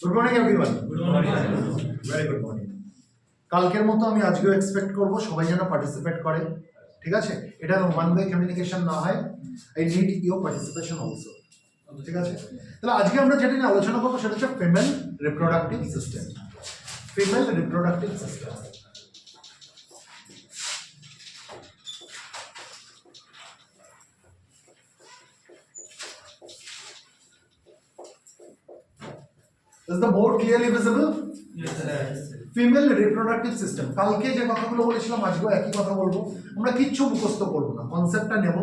Good morning everyone. Good morning. Very good morning. কালকের মতো আমি আজকেও এক্সপেক্ট করব সবাই যেন পার্টিসিপেট করে, ঠিক আছে? এটা ওয়ান ওয়ে কমিউনিকেশন না হয়। I need your participation also, ঠিক আছে? তাহলে আজকে আমরা যেটা নিয়ে আলোচনা করবো সেটা হচ্ছে female reproductive system. Female reproductive system. Is the board clearly visible? Yes, sir. Female reproductive system. কালকে যে কথাগুলো বলেছিলাম আজকেও একই কথা বলবো। আমরা কিচ্ছু মুখস্থ করবো না, কনসেপ্টটা নেব,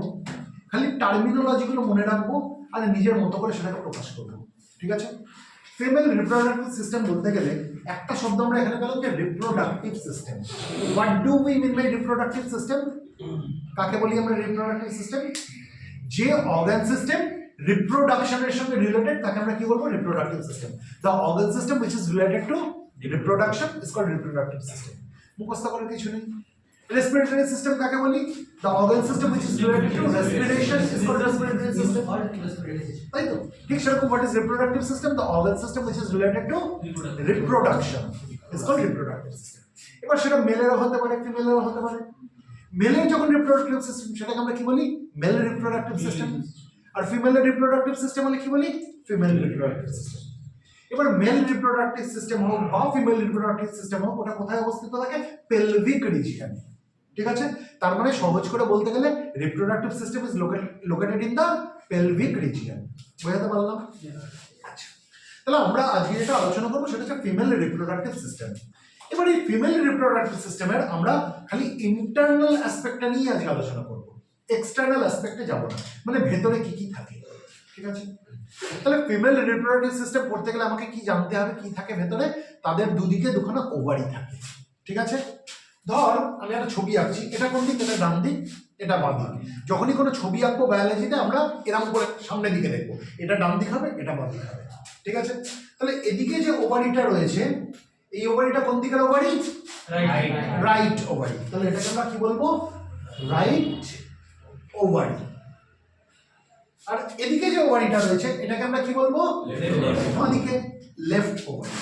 খালি টার্মিনোলজিগুলো মনে রাখবো আর নিজের মতো করে সেটাকে প্রকাশ করবো, ঠিক আছে? ফিমেল রিপ্রোডাক্টিভ সিস্টেম বলতে গেলে একটা শব্দ আমরা এখানে পেলাম যে reproductive system. What do we mean by reproductive system? কাকে বলি আমরা রিপ্রোডাক্টিভ সিস্টেম? যে অর্গান সিস্টেম রিপ্রোডাকশনের সঙ্গে রিলেটেড তাকে আমরা কি বলবো? Reproductive system. The organ system which is related to reproduction is called reproductive system. মুখস্থ করার কিছু নেই। রেসপিরেটরি সিস্টেম কাকে বলি? The organ system which is related to respiration is called respiratory system. তাই তো? ঠিক সেরকম what is reproductive system? The organ system which is related to reproduction is called reproductive system. এবার সেটা মেলেরও হতে পারে, ফিমেলেরও হতে পারে। মেলের যখন রিপ্রোডাক্টিভ সিস্টেম সেটাকে আমরা কি বলি? Male reproductive system. আর ফিমেলের রিপ্রোডাক্টিভ সিস্টেম হলে কি বলি? Female reproductive system. এবার মেল রিপ্রোডাক্টিভ সিস্টেম হোক বা ফিমেল রিপ্রোডাক্টিভ সিস্টেম হোক, ওটা কোথায় অবস্থিত থাকে? পেলভিক রিজিয়ন, ঠিক আছে? তার মানে সহজ করে বলতে গেলে reproductive system is located in the pelvic region. বোঝাতে পারলাম? আচ্ছা, তাহলে আমরা আজকে যেটা আলোচনা করবো সেটা হচ্ছে ফিমেল রিপ্রোডাক্টিভ সিস্টেম। এবার এই ফিমেল রিপ্রোডাক্টিভ সিস্টেমের আমরা খালি ইন্টারনাল অ্যাসপেক্টটা নিয়ে আজকে আলোচনা করবো, এক্সটার্নাল অ্যাসপেক্টে যাব না, মানে ভেতরে কি কি থাকে, ঠিক আছে? তাহলে ফিমেল রিপ্রোডাক্টিভ সিস্টেম পড়তে গেলে আমাকে কি জানতে হবে কি থাকে ভেতরে? তাদের দুদিকে দুখানা ওভারি থাকে, ঠিক আছে? ধর আমি একটা ছবি আঁকছি, এটা কোন দিক? এটা ডান দিক, এটা বাম দিক। যখনই কোনো ছবি আঁকবো বায়োলজিতে আমরা এরকম করে সামনের দিকে দেখবো, এটা ডান দিক হবে, এটা বাম দিক হবে, ঠিক আছে? তাহলে এদিকে যে ওভারিটা রয়েছে, এই ওভারিটা কোন দিকের ওভারি? Right ovary. তাহলে এটাকে আমরা কি বলবো? Right ovary. আর এদিকে যে ওভারিটা রয়েছে এটাকে আমরা কি বলবো? বাঁদিকে লেফট ওভারি।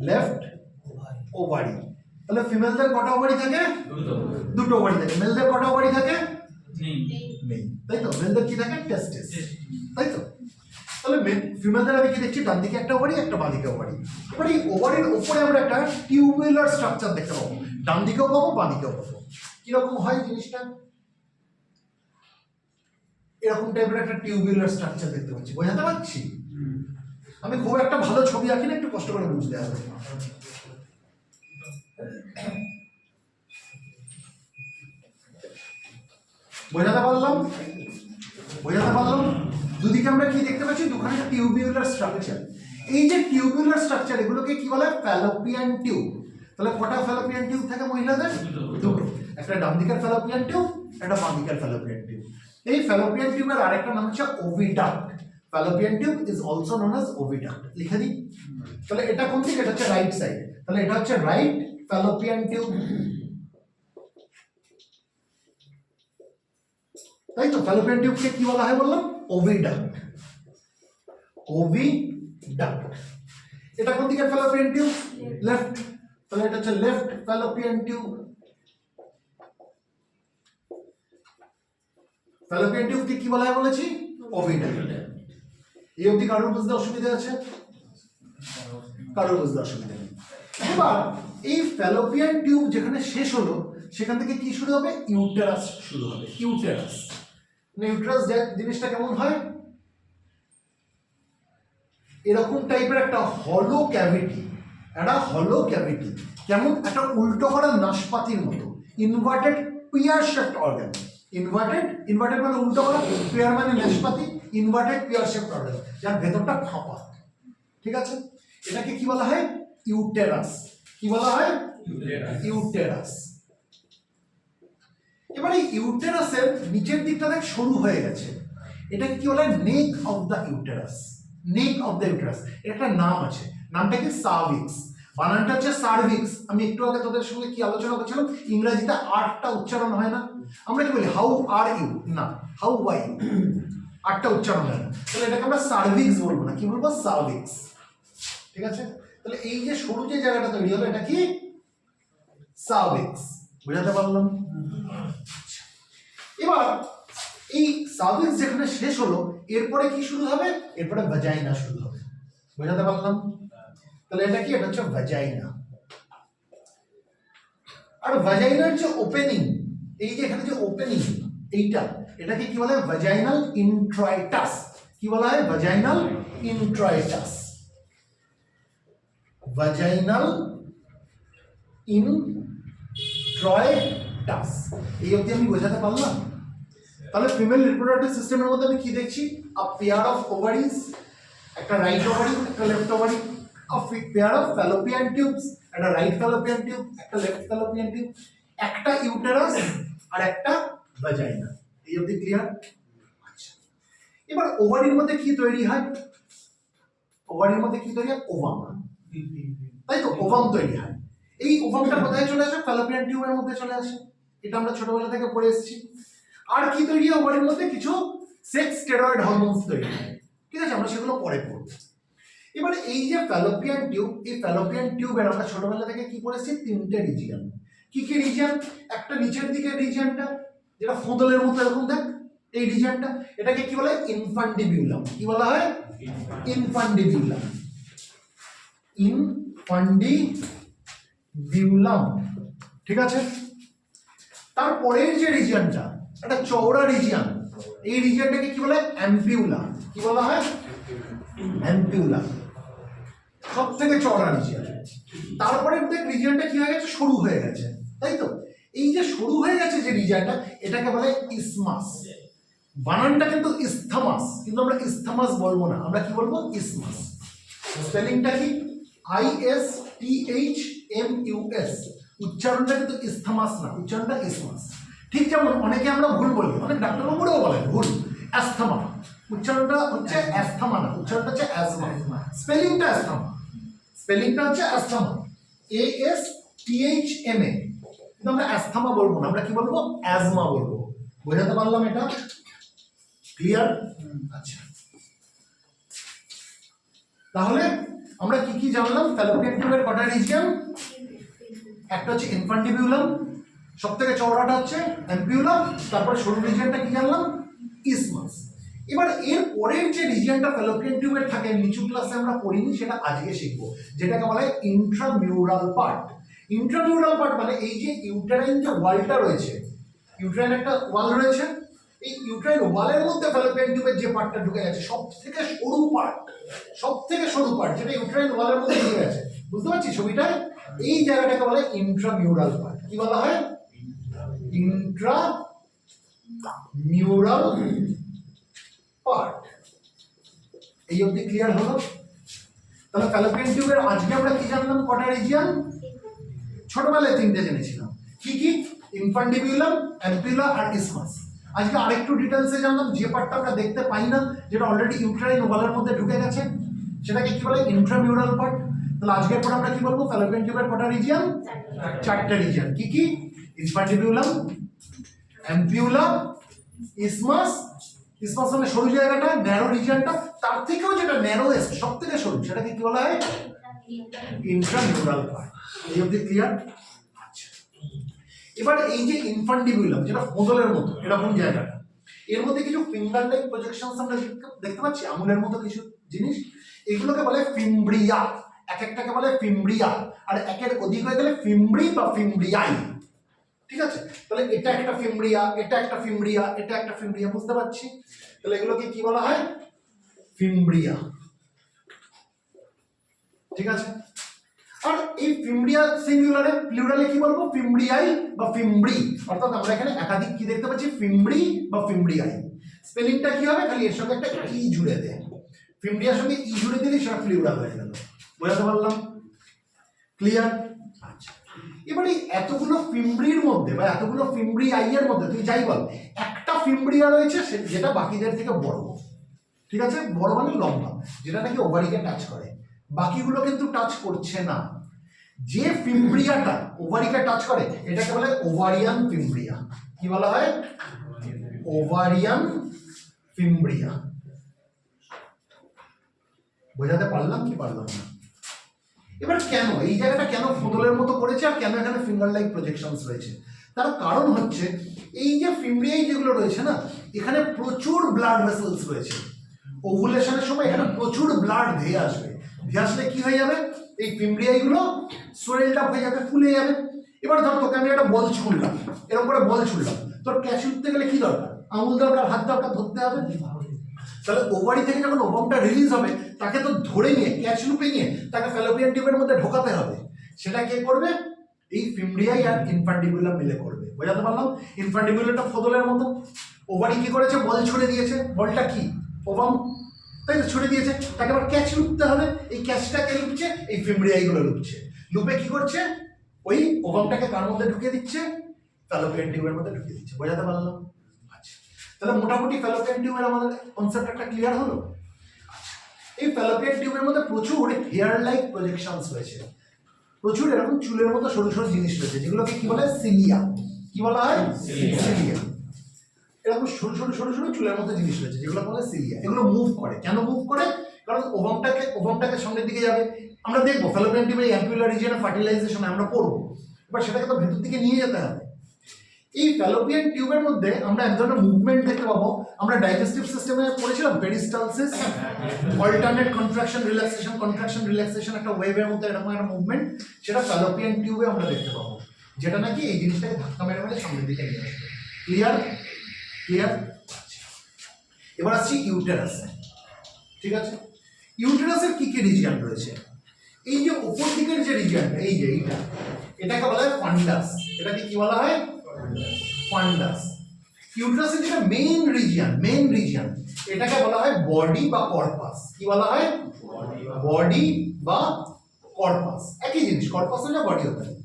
Left ovary. তাহলে ফিমেলদের কটা ওভারি থাকে? দুটো ওভারি থাকে। মেলদের কটা ওভারি থাকে? নেই, তাই তো? মেলদের কি থাকে? টেস্টিস, তাই তো? তাহলে ফিমেলদের আমি কি দেখছি? ডান দিকে একটা ওভারি, একটা বাঁদিকে ওভারি। এবার এই ওভারির উপরে আমরা একটা টিউবুলার স্ট্রাকচার দেখতে পাবো, ডান দিকেও পাবো বাঁদিকেও পাবো। কিরকম হয় জিনিসটা? এরকম টাইপের একটা টিউবুলার স্ট্রাকচার দেখতে পাচ্ছি। বোঝাতে পারছি? আমি খুব একটা ভালো ছবি আঁকি না, একটু কষ্ট করে বুঝতে হবে। বোঝাতে পারলাম? বোঝাতে পারলাম? দুদিকে আমরা কি দেখতে পাচ্ছি? দুখানে টিউবুলার স্ট্রাকচার। এই যে টিউবুলার স্ট্রাকচার এগুলোকে কি বলে? Fallopian tube. তাহলে কটা ফ্যালোপিয়ান টিউব থাকে মহিলাদের? দুটো। একটা ডান দিকের ফ্যালোপিয়ান টিউব, একটা বাম দিকের ফ্যালোপিয়ান টিউব। এই ফ্যালোপিয়ান টিউবের আরেকটা নাম হচ্ছে oviduct. Fallopian tube is also known as oviduct. লিখে দিই। তাহলে এটা কোন দিক? এটা হচ্ছে রাইট সাইড। তাহলে এটা হচ্ছে রাইট ফ্যালোপিয়ান টিউব, তাই তো? ফ্যালোপিয়ান টিউবকে কি বলা হয় বললাম? ওভিডাক্ট। ওভিডাক্ট। এটা কোন দিকের ফ্যালোপিয়ান টিউব? লেফট। তাহলে এটা হচ্ছে লেফট ফ্যালোপিয়ান টিউব। ফ্যালোপিয়ান টিউবকে কি বলা হয় বলেছি? ওভিডাক্ট। এই অবধি কারোর বুঝতে অসুবিধা আছে? কারোর বুঝতে অসুবিধা নেই। এবার এই ফ্যালোপিয়ান টিউব যেখানে শেষ হলো সেখান থেকে কি শুরু হবে? ইউটেরাস শুরু হবে। ইউটেরাস মানে ইউটেরাস জিনিসটা কেমন হয়? এরকম টাইপের একটা হলো ক্যাভিটি, একটা হলো ক্যাভিটি, কেমন? একটা উল্টো করা নাশপাতির মতো, inverted pear shaped organ. Inverted মানে উল্টো করা, পিয়ার মানে নাশপাতি, ইনভার্টেড পিয়ার শেপড অর্গান, যার ভেতরটা ফাঁপা, ঠিক আছে? এটাকে কি বলা হয়? ইউটেরাস। কি বলা হয়? ইউটেরাস। এবার এই ইউটেরাসের নিচের দিকটা দেখ সরু হয়ে গেছে, এটাকে কি বলা হয়? নেক of the uterus. Neck of the uterus এর একটা নাম আছে, নামটা কি? সার্ভিক্স। বানানটা হচ্ছে সার্ভিক্স। আমি একটু আগে তোদের সঙ্গে কি আলোচনা করছিলাম? ইংরেজিতে আরটা উচ্চারণ হয় না, আমরা কি বলি? How are you? না, হাউ আর ইউ। 8টা উচ্চারণ হয় না, তাহলে এটাকে আমরা সার্ভিক্স বলবো না, কি বলবো? সার্ভিক্স। ঠিক আছে, তাহলে এই যে সরু যে জায়গাটা তৈরি হলো এটা কি? সার্ভিক্স। বুঝাতে পারলাম? এবার এই সার্ভিক্স যেখানে শেষ হলো এরপরে কি শুরু হবে? এরপরে ভাজাইনা শুরু হবে। বুঝাতে পারলাম? তাহলে এটা কি? এটা হচ্ছে ভাজাইনা। আর ভাজাইনার যে ওপেনিং, এই যে এখানে যে ওপেনিং এইটা, এটাকে কি বলা হয়? ভাজাইনাল ইন্ট্রয়েটাস। কি বলা হয়? ভাজাইনাল ইন্ট্রয়েটাস। ভাজাইনাল ইন্ট্রয়েটাস। এই অবধি আমি বোঝাতে পারলাম? তাহলে ফিমেল রিপ্রোডাক্টিভ সিস্টেমের মধ্যে আমি কি দেখছি? আ পেয়ার অফ ওভারিজ, একটা রাইট ওভারি একটা left ovary, a pair of Fallopian tubes, একটা রাইট ফ্যালোপিয়ান টিউব একটা লেফট ফ্যালোপিয়ান টিউব, একটা ইউটেরাস আর একটা ভাজাইনা। এই অবধি ক্লিয়ার? আচ্ছা, এবার ওভারির মধ্যে কি তৈরি হয়? ওভারির মধ্যে কি তৈরি হয়? ওভাম, তাই তো? ওভাম তৈরি হয়। এই ওভামটা কোথায় চলে আসে? ফ্যালোপিয়ান টিউবের মধ্যে চলে আসে। এটা আমরা ছোটবেলা থেকে পড়ে এসেছি। আর কি তৈরি হয় ওভারির মধ্যে? কিছু সেক্স স্টেরয়েড হরমোনস তৈরি হয়। ঠিক আছে, আমরা সেগুলো পরে পড়ব। এবার এই যে ফ্যালোপিয়ান টিউব, এই ফ্যালোপিয়ান টিউবের আমরা ছোটবেলা থেকে কি পড়েছি? 3টে রিজিয়ন। কি কি রিজিয়ন? একটা নিচের দিকের রিজিয়নটা যেটা ফোঁদলের মতো এরকম দেখ, এই রিজিয়নটা, এটাকে কি বলে? ইনফান্ডিবিউলাম। কি বলা হয়? ইনফান্ডিবিউলাম। ইনফান্ডিবিউলাম। ঠিক আছে, তারপরের যে রিজিয়নটা, একটা চওড়া রিজিয়ন, এই রিজিয়নটাকে কি বলে? অ্যাম্পিউলা। কি বলা হয়? অ্যাম্পিউলা, সব থেকে চওড়া রিজিয়ন। তারপরে দেখ রিজিয়নটা কি হয়ে গেছে? সরু হয়ে গেছে, তাই তো? এই যে সরু হয়ে গেছে যে রিজিয়নটা, এটাকে বলে ইসমাস। বানানটা কিন্তু ইসথামাস, কিন্তু আমরা ইসথামাস বলবো না, আমরা কি বলবো? ইসমাস। স্পেলিংটা কি? ISTHMUS। উচ্চারণটা কিন্তু ইসথামাস না, উচ্চারণটা ইসমাস। ঠিক যেমন অনেকে আমরা ভুল বলি, অনেক ডাক্তারবাবুরাও বলেন ভুল, অ্যাস্থমা। উচ্চারণটা হচ্ছে অ্যাস্থমা না, উচ্চারণটা হচ্ছে অ্যাজমা। স্পেলিংটা অ্যাস্থমা, স্পেলিংটা হচ্ছে অ্যাস্থমা, ASTHMA। কিন্তু আমরা অ্যাস্থমা বলবো না, আমরা কি বলবো? অ্যাজমা বলবো। বোঝাতে পারলাম এটা? ক্লিয়ার? আচ্ছা, তাহলে আমরা কি কি জানলাম? ফ্যালোপিয়ান টিউবের কটা রিজিয়ন? একটা হচ্ছে ইনফান্ডিবিউলাম, সব থেকে চওড়াটা হচ্ছে অ্যাম্পিউলাম, তারপরে সরু রিজিয়নটা কি জানলাম? ইসমাস। এবার এর পরের যে রিজিয়নটা ফ্যালোপিয়ান টিউবের থাকে, নিচু ক্লাসে আমরা পড়িনি, সেটা আজকে শিখবো, যেটাকে বলা হয় ইন্ট্রামিউরাল পার্ট। ইন্ট্রামিউরাল পার্ট মানে এই যে ইউটেরাইন যে ওয়ালটা রয়েছে, ইউটেরাইন একটা ওয়াল রয়েছে, এই ইউটেরাইন ওয়ালের মধ্যে ফ্যালোপিয়ান টিউবের যে পার্টটা ঢুকে গেছে, সব থেকে সরু পার্ট, সব থেকে সরু পার্ট যেটা ইউটেরাইন ওয়ালের মধ্যে ঢুকে গেছে, বুঝতে পারছিস ছবিটায়? এই জায়গাটাকে বলা হয় ইন্ট্রামিউরাল পার্ট। কি বলা হয়? ইন্ট্রামিউরাল পার্ট। এই অবধি ক্লিয়ার হলো? তাহলে ফ্যালোপিয়ান টিউবের আজকে আমরা কি জানলাম? কটা রিজিয়ন? ছোটবেলায় 3টে জেনেছিলাম। কি কি? ইনফান্ডিবিউলাম, অ্যাম্পিউলা আর ইসমাস। আজকে আরেকটু ডিটেলসে জানলাম, যে পার্টটা আমরা দেখতে পাই না, যেটা অলরেডি ইউটেরাইন ওয়ালের মধ্যে ঢুকে গেছে, সেটাকে কি বলে? ইন্ট্রামিউরাল পার্ট। তাহলে আজকের পর আমরা কি বলবো? ফ্যালোপিয়ান টিউবের কটা রিজিয়ন? 4টে রিজিয়ন। কি কি? ইনফান্ডিবিউলাম, অ্যাম্পিউলা, ইসমাস। ইসমাস মানে সরু জায়গাটা, ন্যারো রিজিয়নটা, তার থেকেও যেটা ন্যারোয়েস্ট, সব থেকে সরু, সেটাকে কি বলা হয়? ইন্ট্রামিউরাল পার্ট। এই অবধি ক্লিয়ার? আচ্ছা, এবার এই যে ইনফান্ডিবিউলাম, যেটা ফোঁদলের মতো এরকম জায়গাটা, এর মধ্যে কিছু ফিঙ্গার লাইক প্রজেকশনস আমরা দেখতে পাচ্ছি, আঙুলের মতো কিছু জিনিস, এগুলোকে বলে ফিমব্রিয়া। এক একটাকে বলে ফিমব্রিয়া, আর একের অধিক হয়ে গেলে ফিমব্রি বা ফিমব্রিয়াই। ঠিক আছে, তাহলে এটা একটা ফিমব্রিয়া, এটা একটা ফিমব্রিয়া, এটা একটা ফিমব্রিয়া, বুঝতে পারছি? তাহলে এগুলোকে কি বলা হয়? ফিমব্রিয়া। ঠিক আছে, আর এই ফিমব্রিয়া সিঙ্গুলারে, প্লুরালে কি বলবো? ফিমব্রিয়াই বা ফিমব্রি। অর্থাৎ আমরা এখানে একাধিক কি দেখতে পাচ্ছি? ফিমব্রি বা ফিমব্রিয়াই। স্পেলিংটা কি হবে? খালি এর সঙ্গে একটা ই জুড়ে দে, ফিমব্রিয়ার সঙ্গে ই জুড়ে দিলে সেটা প্লুরাল হয়ে গেল। বোঝাতে পারলাম? ক্লিয়ার? আচ্ছা, এবার এই এতগুলো ফিমব্রির মধ্যে বা এতগুলো ফিমব্রিয়াই এর মধ্যে তুই যাই বল, একটা ফিমব্রিয়া রয়েছে যেটা বাকিদের থেকে বড়। ঠিক আছে, বড় মানে লম্বা, যেটা নাকি ওভারিকে টাচ করে, বাকিগুলো কিন্তু টাচ করছে না। যে ফিমব্রিয়াটা ওভারিকে টাচ করে এটাকে বলে ওভারিয়ান ফিমব্রিয়া। কি বলা হয়? Ovarian fimbria. বোঝাতে পারলাম কি পারলাম না? এবার কেন এই জায়গাটা কেন ফুটবলের মতো করেছে আর কেন এখানে ফিঙ্গার লাইক প্রজেকশনস রয়েছে, তার কারণ হচ্ছে এই যে ফিমব্রিয়াই যেগুলো রয়েছে না, এখানে প্রচুর ব্লাড ভেসেলস রয়েছে। ওভুলেশনের সময় এখানে প্রচুর ব্লাড ধেয়ে আসবে, ধেয়ে আসলে কি হয়ে যাবে, এই ফিমব্রিয়াইগুলো সোয়েলড আপ হয়ে যাবে, ফুলে যাবে। এবার ধর তোকে আমি একটা বল ছুঁড়লাম, এরকম করে বল ছুঁড়লাম, তোর ক্যাচ উঠতে গেলে কি দরকার, আঙুল দরকার, হাত দরকার, ধরতে হবে। তাহলে ওভারি থেকে যখন ওভামটা রিলিজ হবে তাকে তো ধরে নিয়ে ক্যাচ লুপে নিয়ে তাকে ফ্যালোপিয়ান টিউবের মধ্যে ঢোকাতে হবে। সেটা কে করবে, এই ফিমব্রিয়াই আর ইনফ্যান্ডিবুলাম মিলে করবে। বোঝাতে পারলাম? ইনফ্যান্ডিবুলামটা ফোদলের মতো, ওভারি কি করেছে, বল ছুড়ে দিয়েছে, বলটা কি ওভাম, তাই তো ছুড়ে দিয়েছে, তাকে আবার ক্যাচ লুপতে হবে। এই ক্যাচটাকে লুপছে, এই ফিমব্রিয়াইগুলো লুপছে, লুপে কি করছে, ওই ওভামটাকে কার মধ্যে ঢুকিয়ে দিচ্ছে, ফ্যালোপিয়ান টিউবের মধ্যে ঢুকিয়ে দিচ্ছে। বোঝাতে পারলাম? আচ্ছা, তাহলে মোটামুটি ফ্যালোপিয়ান টিউবের আমাদের কনসেপ্ট একটা ক্লিয়ার হলো। এই ফ্যালোপিয়ান টিউবের মধ্যে প্রচুর হেয়ার লাইক প্রজেকশনস রয়েছে, প্রচুর এরকম চুলের মতো সরু সরু জিনিস রয়েছে, যেগুলোকে কি বলে, সিলিয়া। কি বলা হয়? সিলিয়া। এরকম সরু সরু সরু সরু চুলের মতো জিনিস রয়েছে যেগুলো বলে সিলিয়া। এগুলো মুভ করে, কেন মুভ করে, কারণ ওভামটাকে সামনের দিকে যাবে। আমরা দেখবো ফ্যালোপিয়ান টিউবের অ্যাম্পুলার রিজিয়নে ফার্টিলাইজেশন আমরা পড়বো, এবার সেটাকে তো ভেতর দিকে নিয়ে যেতে হবে। এই ফ্যালোপিয়ান টিউবের মধ্যে আমরা এক ধরনের মুভমেন্ট দেখতে পাবো, আমরা ডাইজেস্টিভ সিস্টেমে পড়েছিলাম পেরিস্টালসিস, অল্টারনেট কন্ট্রাকশন রিল্যাক্সেশন, একটা ওয়েভের মধ্যে এরকম একটা মুভমেন্ট, সেটা ফ্যালোপিয়ান টিউবে আমরা দেখতে পাবো, যেটা নাকি এই জিনিসটাকে ধাক্কা মেরে মেরে সামনের দিকে নিয়ে আসবে। ক্লিয়ার? ক্লিয়ার? এবার আসছি ইউটেরাসে। ঠিক আছে, ইউটেরাসের কি কি রিজিয়ন রয়েছে? এই যে উপর দিকের যে রিজিয়নটা, এই যে এটাকে বলা হয় ফান্ডাস। এটাকে কি বলা হয়? ফান্ডাস। ইউটেরাসের যেটা মেইন রিজিয়ন, এটাকে বলা হয় বডি বা কর্পাস। কি বলা হয়? বডি বা কর্পাস, একই জিনিস, কর্পাস হলে বডি হতে হয়।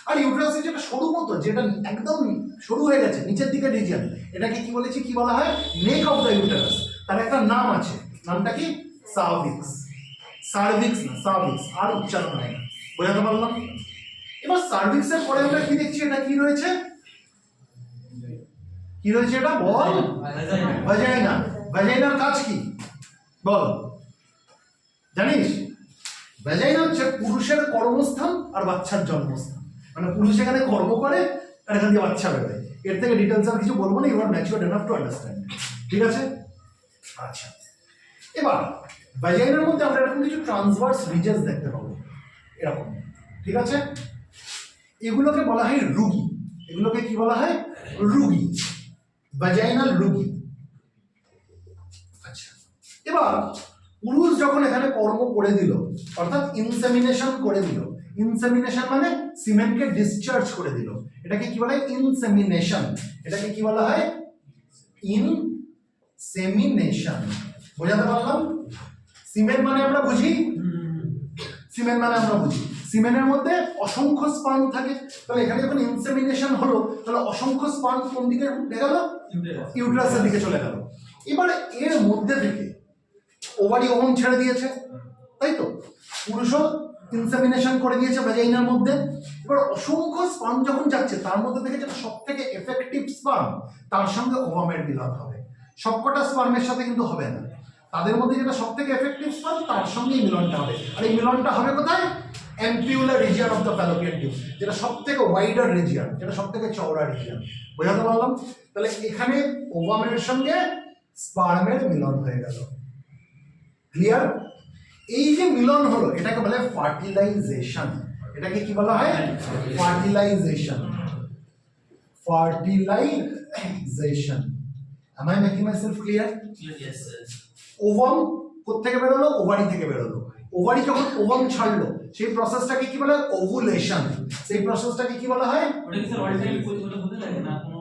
আর ইউটেরাসের যেটা সরু মতো, যেটা একদম সরু হয়ে গেছে নিচের দিকের রিজিয়ন, এটাকে কি বলেছি, কি বলা হয়? নেক অফ দ্য ইউটেরাস। তার একটা নাম আছে, নামটা কি? সার্ভিক্স। সার্ভিক্স না, সার্ভিক্স, আর উচ্চারণ হয় না। বোঝাতে পারলাম? এবার সার্ভিক্সের পরে আমরা কি দেখছি, এটা কি রয়েছে, কি রয়েছে, এটা বল, ভাজাইনা। ভাজাইনার কাজ কি বল, জানিস? ভাজাইনা হচ্ছে পুরুষের কর্মস্থান আর বাচ্চার জন্মস্থান, মানে পুরুষ এখানে কর্ম করে আর এখান থেকে বাচ্চা বেরোয়। এর থেকে ডিটেলস আর কিছু বলবো না, you are matured enough to understand. ঠিক আছে? আচ্ছা, এবার ভাজাইনার মধ্যে আমরা এরকম কিছু ট্রান্সভার্স রিজেস দেখতে পাবো, এরকম। ঠিক আছে, এগুলোকে বলা হয় রুগি। এগুলোকে কি বলা হয়? রুগি, ভাজাইনাল রুগি। আচ্ছা, এবার পুরুষ যখন এখানে কর্ম করে দিল, অর্থাৎ ইনসেমিনেশন করে দিল, ইনসেমিনেশন মানে সিমেন্টকে ডিসচার্জ করে দিল, এটাকে কি বলা হয়? ইনসেমিনেশন। এটাকে কি বলা হয়? ইনসেমিনেশন। বোঝাতে পারলাম? সিমেন্ট মানে আমরা বুঝি, সিমেন্টের মধ্যে অসংখ্য স্পার্ম থাকে, তাহলে এখানে যখন ইনসেমিনেশন হলো, তাহলে অসংখ্য স্পার্ম কোন দিকে উঠে গেল? ইউটেরাসের দিকে চলে গেল। এবারে এর মধ্যে থেকে ওভারি ওভম ছেড়ে দিয়েছে, তাই তো, পুরুষও ইনসেমিনেশন করে দিয়েছে ভ্যাজাইনার মধ্যে। এবার অসংখ্য স্পার্ম যখন যাচ্ছে, তার মধ্যে থেকে যেটা সব থেকে এফেক্টিভ স্পার্ম, তার সঙ্গে ওভামের মিলন হবে। সবকটা স্পার্মের সাথে কিন্তু হবে না, তাদের মধ্যে যেটা সব থেকে এফেক্টিভ স্পার্ম, তার সঙ্গেই মিলনটা হবে। আর এই মিলনটা হবে কোথায়? Ampullar region of the fallopian tube, যেটা সব থেকে ওয়াইডার রিজিয়ন, যেটা সব থেকে চওড়া রিজিয়ন। বোঝাতে পারলাম? তাহলে এখানে ওভামের সঙ্গে স্পার্মের মিলন হয়ে গেল। ক্লিয়ার? এই যে মিলন হলো, এটাকে বলে ফার্টিলাইজেশন। এটাকে কি বলা হয়? Fertilisation. Fertilisation. Am I making myself clear? Yes, sir. Ovum কোত্থেকে বেরোলো? ওভারি থেকে বেরোলো। ওভারি যখন ওভাম ছাড়লো, সেই প্রসেসটাকে কি বলা হয়? ওভুলেশন। সেই প্রসেসটাকে কি বলা হয়? ওটা কি স্যার অল টাইম হতে লাগে না কোনো?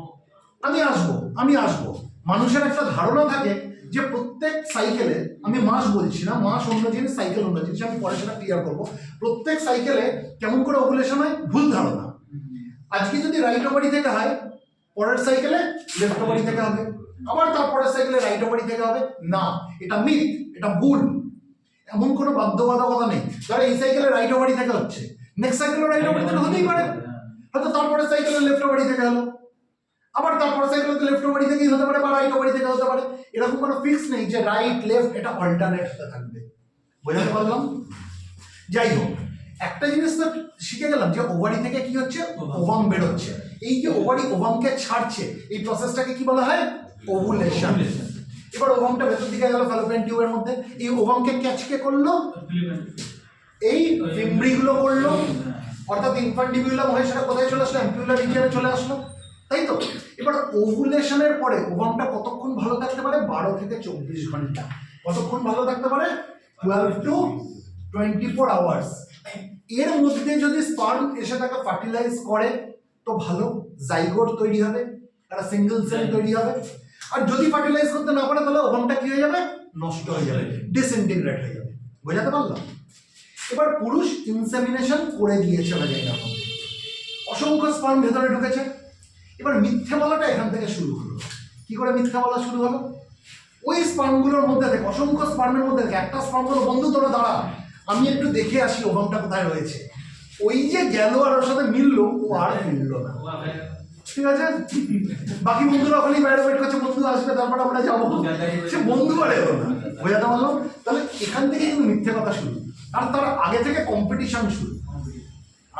আমি আসবো। মানুষের একটা ধারণা থাকে যে প্রত্যেক সাইকেলে, আমি মাস বলছি না, মাস অন্য জিনিস, সাইকেল অন্য জিনিস, আমি পরে সেটা ক্লিয়ার করবো। প্রত্যেক সাইকেলে কেমন করে ওভুলেশন হয়? ভুল ধারণা। আজকে যদি রাইট ওভারি থেকে হয়, পরের সাইকেলে লেফট ওভারি থেকে হবে, আবার তারপরের সাইকেলে রাইট ওভারি থেকে হবে না। এটা মিথ, এটা ভুল। এমন কোনো বাধ্যবাধকতা নেই। ধরো এই সাইকেলে রাইট ওভারি থেকে হচ্ছে, নেক্সট সাইকেলে রাইট ওভারি থেকে হতেই পারে, হয়তো তারপরের সাইকেলে লেফট ওভারি থেকে হলো। আবার তারপর সাইডে লেফট ওভারি থেকেই হতে পারে বা রাইট ওভারি থেকে হতে পারে, এরকম কোনো ফিক্স নেই যে রাইট লেফট, এটা অল্টারনেট হতে থাকবে। বোঝাতে পারলাম? যাই হোক, একটা জিনিস তো শিখে গেলাম যে ওভারি থেকে কি হচ্ছে, ওভাম বেরোচ্ছে। এই যে ওভারি ওভামকে ছাড়ছে, এই প্রসেসটাকে কি বলা হয়, ওভুলেশন। এবার ওভামটা ভেতর দিকে গেল ফ্যালোপিয়ান টিউবের মধ্যে, এই ওভামকে ক্যাচ কে করলো, এই ফিমব্রিগুলো করলো, অর্থাৎ ইনফান্টিবিউলাম হয়ে সেটা কোথায় চলে আসলো, অ্যাম্পিউলার রিজিয়নে চলে আসলো, তাই তো। এবার ওভুলেশনের পরে ওভামটা কতক্ষণ ভালো থাকতে পারে, 12 থেকে 24 ঘন্টা। কতক্ষণ ভালো থাকতে পারে, 12 to 24 আওয়ার্স। এর মধ্যে যদি স্পার্ম এসে তাকে ফার্টিলাইজ করে তো ভালো, জাইগোট তৈরি হবে, একটা সিঙ্গেল সেল তৈরি হবে। আর যদি ফার্টিলাইজ করতে না পারে তাহলে ওভামটা কি হয়ে যাবে, নষ্ট হয়ে যাবে, ডিসইন্টিগ্রেট হয়ে যাবে। বোঝাতে পারলাম? এবার পুরুষ ইনসেমিনেশন করে দিয়েছে জায়গার মধ্যে, অসংখ্য স্পার্ম ভেতরে ঢুকেছে। এবার মিথ্যে বলাটা এখান থেকে শুরু হলো। কি করে মিথ্যা বলা শুরু হলো, ওই স্পার্মগুলোর মধ্যে থেকে, অসংখ্য স্পার্মের মধ্যে থেকে একটা স্পার্ম বলো, বন্ধু তোরা দাঁড়া, আমি একটু দেখে আসি ওভামটা কোথায় রয়েছে। ওই যে গেল আর ওর সাথে মিললো, ও আর মিললো না, ঠিক আছে। বাকি বন্ধুরা ওখানেই বাইরে ওয়েট করছে, বন্ধু আসবে তারপর আমরা যাবো, সে বন্ধু আর এলো না। বোঝাতে পারলাম? তাহলে এখান থেকে কিন্তু মিথ্যে কথা শুরু, আর তার আগে থেকে কম্পিটিশন শুরু।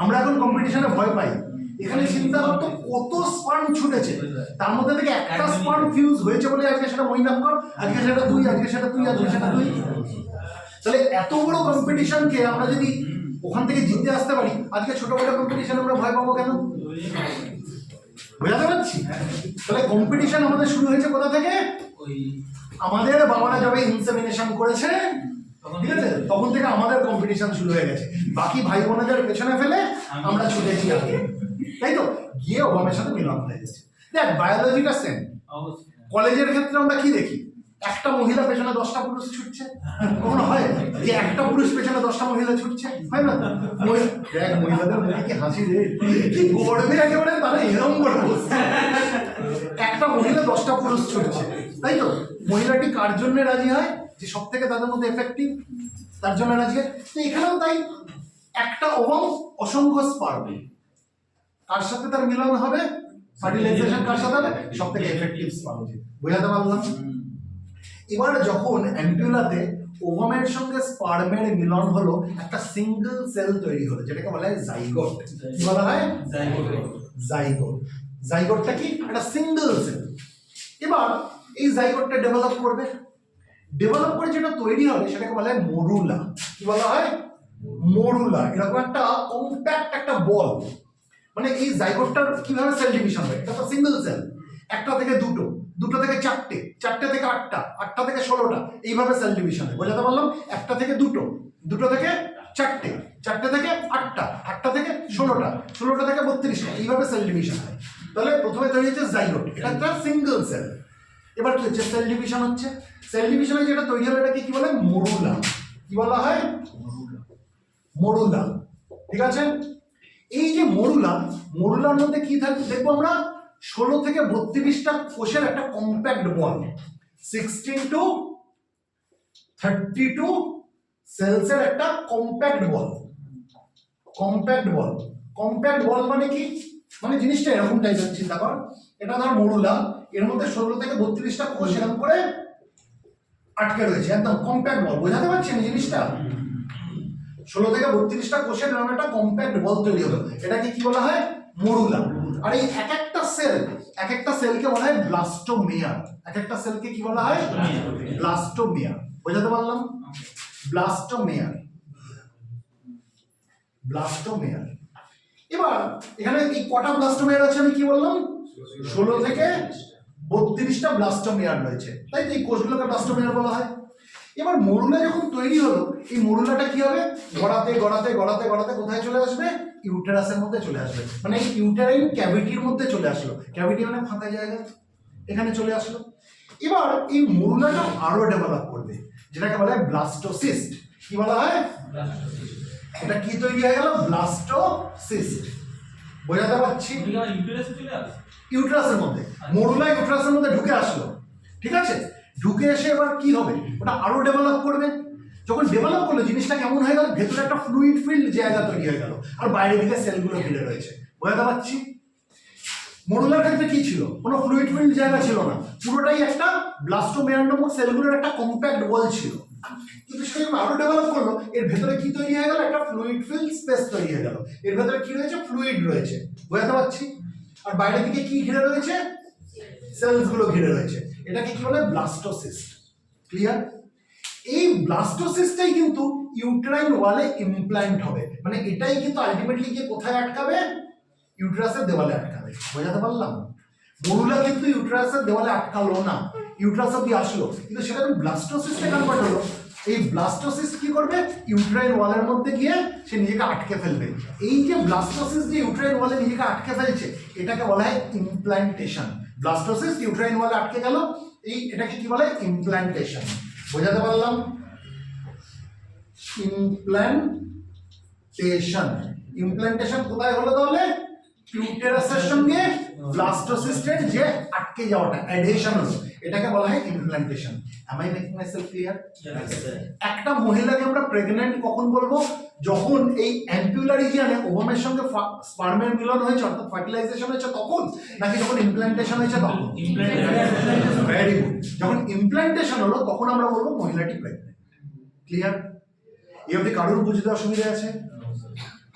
আমরা এখন কম্পিটিশনে ভয় পাই, এখানে চিন্তা করতো কত স্পার্ম ছুটেছে, তার মধ্যে থেকে একটা স্পার্ম ফিউজ হয়েছে বলে আজকে সেটা মইনাম কর, আজকে সেটা তুই, আজকে সেটা তুই, আজকে সেটা তুই। তাহলে এত বড় কম্পিটিশনকে আমরা যদি ওখান থেকে জিতে আসতে পারি, আজকে ছোট বড় কম্পিটিশন আমরা ভয় পাবো কেন? বোঝাতে পারছি? তাহলে কম্পিটিশন আমাদের শুরু হয়েছে কোথা থেকে, আমাদের বাবারা যবে ইনসেমিনেশন করেছে, ঠিক আছে, তখন থেকে আমাদের কম্পিটিশন শুরু হয়ে গেছে। বাকি ভাই বোনেদের পেছনে ফেলে আমরা ছুটেছি আগে, তাই তো, গিয়ে ওভামের সাথে মিলন হয়ে গেছে। দেখ বায়োলজিটা সেম। কলেজের ক্ষেত্রে আমরা কি দেখি, একটা মহিলা পেছনে 10টা পুরুষ ছুটছে, কখনো হয় যে একটা পুরুষ পেছনে 10টা মহিলা ছুটছে, হয় না? দেখ মহিলাদের মুখে কি হাসি রে, কি গর্বে একেবারে তারা এরকম করে বসছে, একটা মহিলা 10টা পুরুষ ছুটছে, তাই তো। মহিলাটি কার জন্য রাজি হয়, যে সব থেকে তাদের মধ্যে এফেক্টিভ, তার জন্য রাজি হয়। তো এখানেও তাই, একটা ওভাম অসংখ্য স্পার্ম, কার সাথে তার মিলন হবে, ফার্টিলাইজেশন কার সাথে হবে, সব থেকে এফেক্টিভ স্পার্ম। বোঝাতে পারলাম? এবার যখন অ্যাম্পিউলাতে ওভামের সঙ্গে স্পার্মের মিলন হলো, একটা সিঙ্গেল সেল তৈরি হলো, যেটাকে বলা হয় জাইগোট। কি বলা হয়? জাইগোট। জাইগোটটা কি, একটা সিঙ্গেল সেল। এবার এই জাইগোটটা ডেভেলপ করবে, ডেভেলপ করে যেটা তৈরি হবে সেটাকে বলা হয় মরুলা। কি বলা হয়? মরুলা। এরকম একটা কম্প্যাক্ট একটা বল, মানে এই জাইগোটটার কিভাবে সেল ডিভিশন হয়, এটা তো সিঙ্গেল সেল, একটা থেকে দুটো, দুটো থেকে চারটে, চারটে থেকে আটটা, আটটা থেকে 16টা, এইভাবে সেল ডিভিশন হয়। বোঝাতে পারলাম? একটা থেকে দুটো, দুটো থেকে চারটে, চারটে থেকে আটটা, আটটা থেকে 16টা, 16টা থেকে 32টা, এইভাবে সেল ডিভিশন হয়। তাহলে প্রথমে তৈরি হচ্ছে জাইগোট, এটা একটা সিঙ্গেল সেল। এবার কি হচ্ছে, সেল ডিভিশন হচ্ছে, সেল ডিভিশনে যেটা তৈরি হলো এটাকে কি বলে, মরুলা। কি বলা হয়? মরুলা। ঠিক আছে। এই যে মরুলা, মরুলার মধ্যে কি থাকে দেখবো আমরা, 16 থেকে 32টা কোষের একটা কম্প্যাক্ট বল, 16 to 32 সেলসের একটা কম্প্যাক্ট বল। কম্প্যাক্ট বল, কম্প্যাক্ট বল মানে কি, মানে জিনিসটা এরকম টাইপের, চিন্তা কর, এটা ধর মরুলা, এর মধ্যে 16 থেকে 32টা কোষ এরকম করে আটকে রয়েছে, একদম কম্প্যাক্ট বল। বোঝাতে পারছি আমি জিনিসটা? 16 থেকে 32টা কোষের এরকম একটা কম্প্যাক্ট বল তৈরি হলো, এটাকে কি বলা হয়, মরুলা। আর এই এক একটা সেল, এক একটা সেলকে বলা হয় ব্লাস্টোমেয়ার। এক একটা সেলকে কি বলা হয়, ব্লাস্টোমেয়ার। বোঝাতে পারলাম? ব্লাস্টোমেয়ার, ব্লাস্টোমেয়ার। এবার এখানে এই কটা ব্লাস্টোমেয়ার আছে আমি কি বললাম, 16 থেকে 32টা ব্লাস্টোমেয়ার রয়েছে, তাই তো এই কোষগুলোকে ব্লাস্টোমেয়ার বলা হয়। এবার মরুলা যখন তৈরি হলো, এই মরুলাটা কি হবে, গড়াতে গড়াতে গড়াতে গড়াতে কোথায় চলে আসবে, ইউটেরাসের মধ্যে চলে আসবে, মানে এই ইউটেরাইন ক্যাভিটির মধ্যে চলে আসলো। ক্যাভিটি মানে ফাঁকা জায়গা, এখানে চলে আসলো। এবার এই মরুলাটা আরো ডেভেলপ করবে, যেটাকে বলা হয় ব্লাস্টোসিস্ট। কি বলা হয়? এটা কি তৈরি হয়ে গেল, ব্লাস্টোসিস্ট। বোঝাতে পারছি? ইউটেরাসের মধ্যে, মরুলা ইউটেরাসের মধ্যে ঢুকে আসলো, ঠিক আছে। ঢুকে এসে এবার কি হবে, ওটা আরো ডেভেলপ করবে। যখন ডেভেলপ করলো জিনিসটা কেমন হয়ে গেল, ভেতরে একটা ফ্লুইড ফিল্ড জায়গা তৈরি হয়ে গেল, আর বাইরে দিকে সেলগুলো ঘিরে রয়েছে। বোঝাতে পারছি? মডুলার ক্ষেত্রে কি ছিল, কোনো ফ্লুইড ফিল্ড জায়গা ছিল না, পুরোটাই একটা ব্লাস্টোমেরিয়ান্ডম সেলগুলোর একটা কম্প্যাক্ট বল ছিল। কিন্তু সেটা যখন আরো ডেভেলপ করলো, এর ভেতরে কি তৈরি হয়ে গেল, একটা ফ্লুইড ফিল্ড স্পেস তৈরি হয়ে গেল। এর ভেতরে কি রয়েছে, ফ্লুইড রয়েছে, বোঝাতে পারছি। আর বাইরের দিকে কি ঘিরে রয়েছে, সেলস গুলো ঘিরে রয়েছে। এটাকে কি বলে, ব্লাস্টোসিস্ট। ক্লিয়ার? এই ব্লাস্টোসিস্টটাই কিন্তু ইউটেরাইন ওয়ালে ইমপ্ল্যান্ট হবে, মানে এটাই কিন্তু আলটিমেটলি গিয়ে কোথায় আটকাবে, ইউটেরাসের দেওয়ালে আটকাবে। বোঝাতে পারলাম? মরুলা কিন্তু ইউটেরাসের দেওয়ালে আটকালো না, ইউটেরাস অব্দি আসলো, কিন্তু সেটা ব্লাস্টোসিস্টে কনভার্ট হলো। এই ব্লাস্টোসিস্ট কি করবে, ইউটেরাইন ওয়ালের মধ্যে গিয়ে সে নিজেকে আটকে ফেলবে। এই যে ব্লাস্টোসিস্ট যে ইউটেরাইন ওয়ালে নিজেকে আটকে ফেলছে, এটাকে বলা হয় ইমপ্ল্যান্টেশন। ব্লাস্টোসিস্ট ইউটেরাইন ওয়ালে আটকে গেল, এটাকে কি বলে, ইমপ্ল্যান্টেশন। বোঝাতে পারলাম? ইমপ্ল্যান্টেশন। ইমপ্ল্যান্টেশন কোথায় হলো তাহলে, ইউটেরাসের সঙ্গে ব্লাস্টোসিস্টের যে আটকে যাওয়াটা, অ্যাডহেশন হলো, এটাকে বলা হয় implantation. Am I making myself clear? একটা মহিলাকে আমরা প্রেগন্যান্ট কখন বলবো, যখন এই অ্যাম্পিউলার রিজিয়নে ওভামের সঙ্গে স্পার্মের মিলন হয়েছে, অর্থাৎ ফার্টিলাইজেশন হয়েছে তখন, নাকি যখন ইমপ্ল্যান্টেশন হয়েছে তখন? Very good. যখন ইমপ্ল্যান্টেশন হলো তখন আমরা বলবো মহিলাটি প্রেগন্যান্ট। ক্লিয়ার? এই অবধি কারোর বুঝতে অসুবিধা আছে?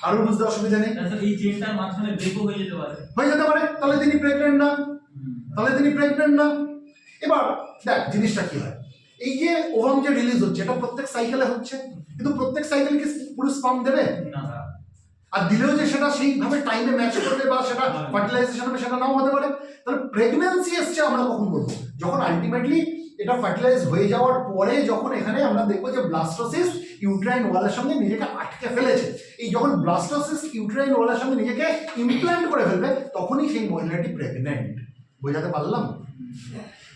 কারোর বুঝতে অসুবিধা নেই? এই চেনটার মাঝখানে ব্রেকও হয়ে যেতে পারে। হয়ে যেতে পারে, তাহলে তিনি প্রেগন্যান্ট না, তাহলে তিনি প্রেগন্যান্ট না। এবার দেখ জিনিসটা কি হয়, এই যে ওভাম যে রিলিজ হচ্ছে, এটা প্রত্যেক সাইকেলে হচ্ছে, কিন্তু প্রত্যেক সাইকেল কি পুরো স্পাম দেবে না, আর দিলেও যে সেটা সেইভাবে টাইমে ম্যাচ করবে বা সেটা ফার্টিলাইজেশন হবে, সেটা নাও হতে পারে। তাহলে প্রেগন্যান্সি এসছে আমরা কখন বলবো, যখন আলটিমেটলি এটা ফার্টিলাইজ হয়ে যাওয়ার পরে, যখন এখানে আমরা দেখবো যে ব্লাস্টোসিস্ট ইউটেরাইন ওয়ালের সঙ্গে নিজেকে আটকে ফেলেছে। এই যখন ব্লাস্টোসিস্ট ইউটেরাইন ওয়ালের সঙ্গে নিজেকে ইমপ্ল্যান্ট করে ফেলবে, তখনই সেই মহিলাটি প্রেগন্যান্ট। বোঝাতে পারলাম?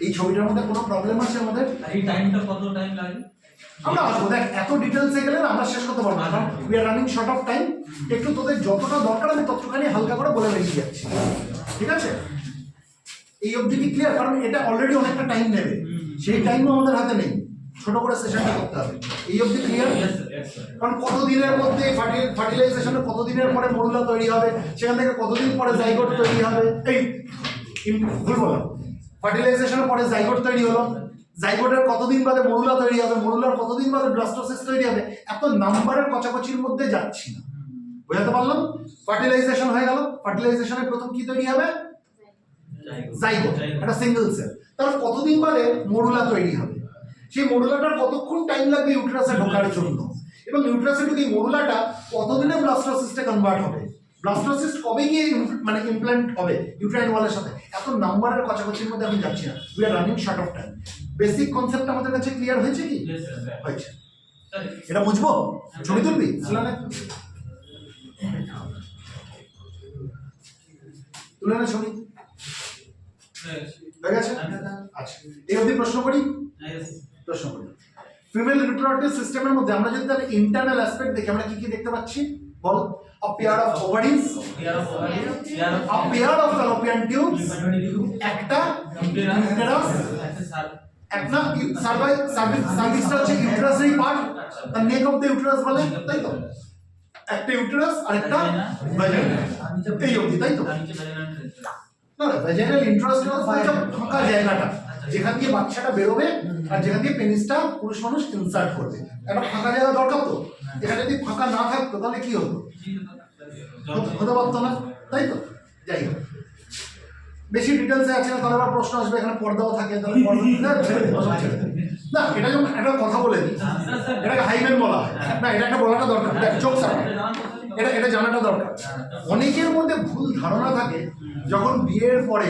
এই ছবিটার মধ্যে কোনো প্রবলেম আছে আমাদের? আর এই টাইমটা কত টাইম লাগে? আমরা আসবো, দেখ এত ডিটেলসে গেলে না আমরা শেষ করতে পারবো না, কারণ we are running short of time. একটু তোদের যতটা দরকার আমি ততখানি হালকা করে বলে বেরিয়ে যাচ্ছি, ঠিক আছে? এই অবধি কি ক্লিয়ার? কারণ এটা অলরেডি অনেকটা টাইম নেবে, সেই টাইমও আমাদের হাতে নেই, ছোট করে সেশনটা করতে হবে। এই অবধি ক্লিয়ার? কারণ কতদিনের মধ্যে ফার্টিলাইজেশনের কতদিনের পরে মরুলা তৈরি হবে, সেখান থেকে কতদিন পরে জাইগোট তৈরি হবে। এই ভুল বললাম, ফার্টিলাইজেশনের পরে জাইগোট তৈরি হলো, জাইগোটের কতদিন বাদে মরুলা তৈরি হবে, মরুলার কতদিন বাদে ব্লাস্টোসিস্ট তৈরি হবে, এত নাম্বারের কচাকচির মধ্যে যাচ্ছি না। বোঝাতে পারলাম? ফার্টিলাইজেশন হয়ে গেল, ফার্টিলাইজেশনের প্রথম কি তৈরি হবে, জাইগোট, একটা সিঙ্গেল সেল। তার কতদিন বাদে মরুলা তৈরি হবে, সেই মরুলাটার কতক্ষণ টাইম লাগবে ইউটেরাসে ঢোকার জন্য, এবং ইউটেরাসে ঢুকে মরুলাটা কতদিনে ব্লাস্টোসিস্টে কনভার্ট হবে, ব্লাস্টোসিস্ট কবে গিয়ে মানে ইমপ্ল্যান্ট হবে ইউটেরাইন ওয়ালের সাথে, এত নাম্বারের কচাকচির মধ্যে আমি যাচ্ছি না। We are running short of time. Basic concept আমাদের কাছে ক্লিয়ার হয়েছে কি? হয়েছে। এটা বুঝবো? ছবি তুলবি? তুলে না ছবি? হয়ে গেছে? আচ্ছা, এই অবধি প্রশ্ন করি? প্রশ্ন করি। ফিমেল রিপ্রোডাক্টিভ সিস্টেমের মধ্যে আমরা যদি তার ইন্টারনাল অ্যাসপেক্ট দেখি, আমরা কি কি দেখতে পাচ্ছি বল? A pair of ovaries, a pair of fallopian tubes, একটা uterus, একটা সার্ভিক্সটা হচ্ছে ইউটেরাসেরই পার্ট, তার নেক অফ দ্য ইউটেরাস বলে, তাই তো? একটা ইউটেরাস আর একটা ভ্যাজাইনা, এই অবধি, তাই তো? না না, ভ্যাজাইনাল ইন্ট্রাস্ট হচ্ছে ফাঁকা জায়গাটা যেখান দিয়ে বাচ্চাটা বেরোবে আর যেখান দিয়ে পেনিসটা পুরুষ মানুষ ইনসার্ট করবে। একটা ফাঁকা জায়গা দরকার তো, এখানে যদি ফাঁকা না থাকতো তাহলে কি হতো, হতে পারতো না, তাই তো? যাই হোক, বেশি ডিটেলসে আছে না, তাহলে আবার প্রশ্ন আসবে, এখানে পর্দাও থাকে, তাহলে পর্দা না, এটা যেমন একটা কথা বলে দিই, এটাকে হাইমেন বলা হয় না, এটা একটা বলাটা দরকার, চোখ সারা এটা জানাটা দরকার। অনেকের মধ্যে ভুল ধারণা থাকে, যখন বিয়ের পরে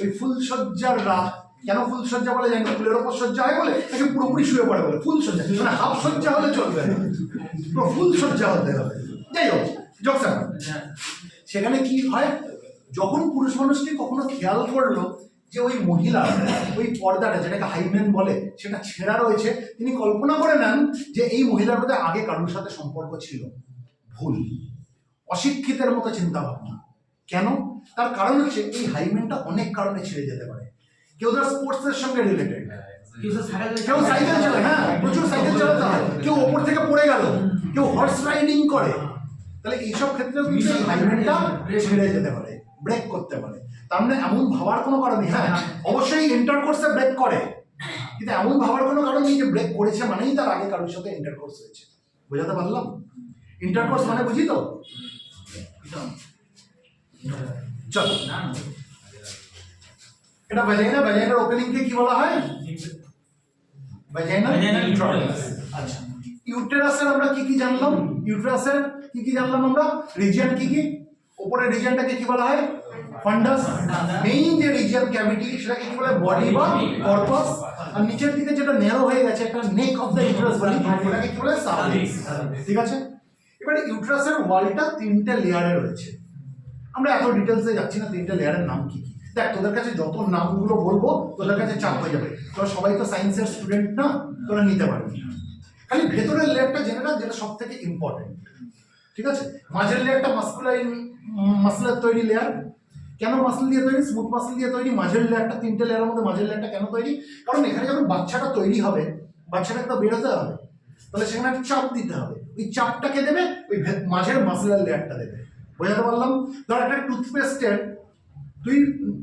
ওই ফুলসজ্জার রাত, কেন ফুলসজ্জা বলে জানি, ফুলের ওপর সজ্জা হয় বলে নাকি পুরোপুরি শুয়ে পড়ে বলে ফুলসজ্জা, মানে হাফ সজ্জা হলে চলবে না, পুরো ফুলসজ্জা হতে হবে। যাই হোক, জোকসা সেখানে কি হয়, যখন পুরুষ মানুষটি কখনো খেয়াল করলো যে ওই মহিলা ওই পর্দাটা যেটাকে হাইমেন বলে সেটা ছেঁড়া রয়েছে, তিনি কল্পনা করে নেন যে এই মহিলার মধ্যে আগে কারোর সাথে সম্পর্ক ছিল। ভুল, অশিক্ষিতের মতো চিন্তা ভাবনা। কেন? তার কারণ হচ্ছে এই হাইমেনটা অনেক কারণে ছেড়ে যেতে পারে। কেউ ধর স্পোর্টসের সঙ্গে রিলেটেড, কেউ সাইকেল চালায়, হ্যাঁ প্রচুর সাইকেল চালাতে হয়, কেউ ওপর থেকে পড়ে গেল, কেউ হর্স রাইডিং করে, তাহলে এইসব ক্ষেত্রেও কিন্তু হাইমেনটা ছেড়ে যেতে পারে, ব্রেক করতে পারে। তার মানে এমন ভাবার কোনো কারণ নেই। হ্যাঁ, অবশ্যই ইন্টারকোর্সে ব্রেক করে, কিন্তু এমন ভাবার কোনো কারণ নেই যে ব্রেক করেছে মানেই তার আগে কারোর সাথে ইন্টারকোর্স হয়েছে। বোঝাতে পারলাম? ইন্টারকোর্স মানে বুঝি তো? চলো, এটা ভ্যাজাইনা, ভ্যাজাইনার ওপেনিংকে কি বলা হয়? Vaginal uterus. আচ্ছা, ইউটেরাসের আমরা কি কি জানলাম? ইউটেরাসের কি কি জানলাম আমরা? রিজিয়ন কি কি? উপরের রিজিয়নটাকে কি বলা হয়? ফান্ডাস। মেইন যে রিজিয়ন ক্যাভিটি সেটাকে কি বলে? বডি বা কর্পাস। আর নিচের দিকে যেটা ন্যারো হয়ে গেছে একটা নেক অফ দ্য ইউটেরাস বলি, ওটাকে কি বলে? সার্ভিক্স। ঠিক আছে, এবারে ইউটেরাসের ওয়ালটা তিনটে লেয়ারে রয়েছে। আমরা এত ডিটেলসে যাচ্ছি না, তিনটে লেয়ারের নাম কি কি। দেখ, তোদের কাছে যত নামগুলো বলবো তোদের কাছে চাপ হয়ে যাবে, তোরা সবাই তো সায়েন্সের স্টুডেন্ট না, তোরা নিতে পারবি। খালি ভেতরের লেয়ারটা জেনে রাখ, যেটা সব থেকে ইম্পর্টেন্ট। ঠিক আছে, মাঝের লেয়ারটা মাসলের তৈরি লেয়ার। কেন মাসল দিয়ে তৈরি? স্মুথ মাসল দিয়ে তৈরি। মাঝের লেয়ারটা, তিনটে লেয়ারের মধ্যে মাঝের লেয়ারটা কেন তৈরি? কারণ এখানে যখন বাচ্চাটা তৈরি হবে, বাচ্চাটাকে তো বেরোতে হবে, তাহলে সেখানে একটা চাপ দিতে হবে। ওই চাপটাকে দেবে ওই মাঝের মাসলের লেয়ারটা দেবে। বোঝাতে পারলাম? ধর একটা টুথপেস্টের তুই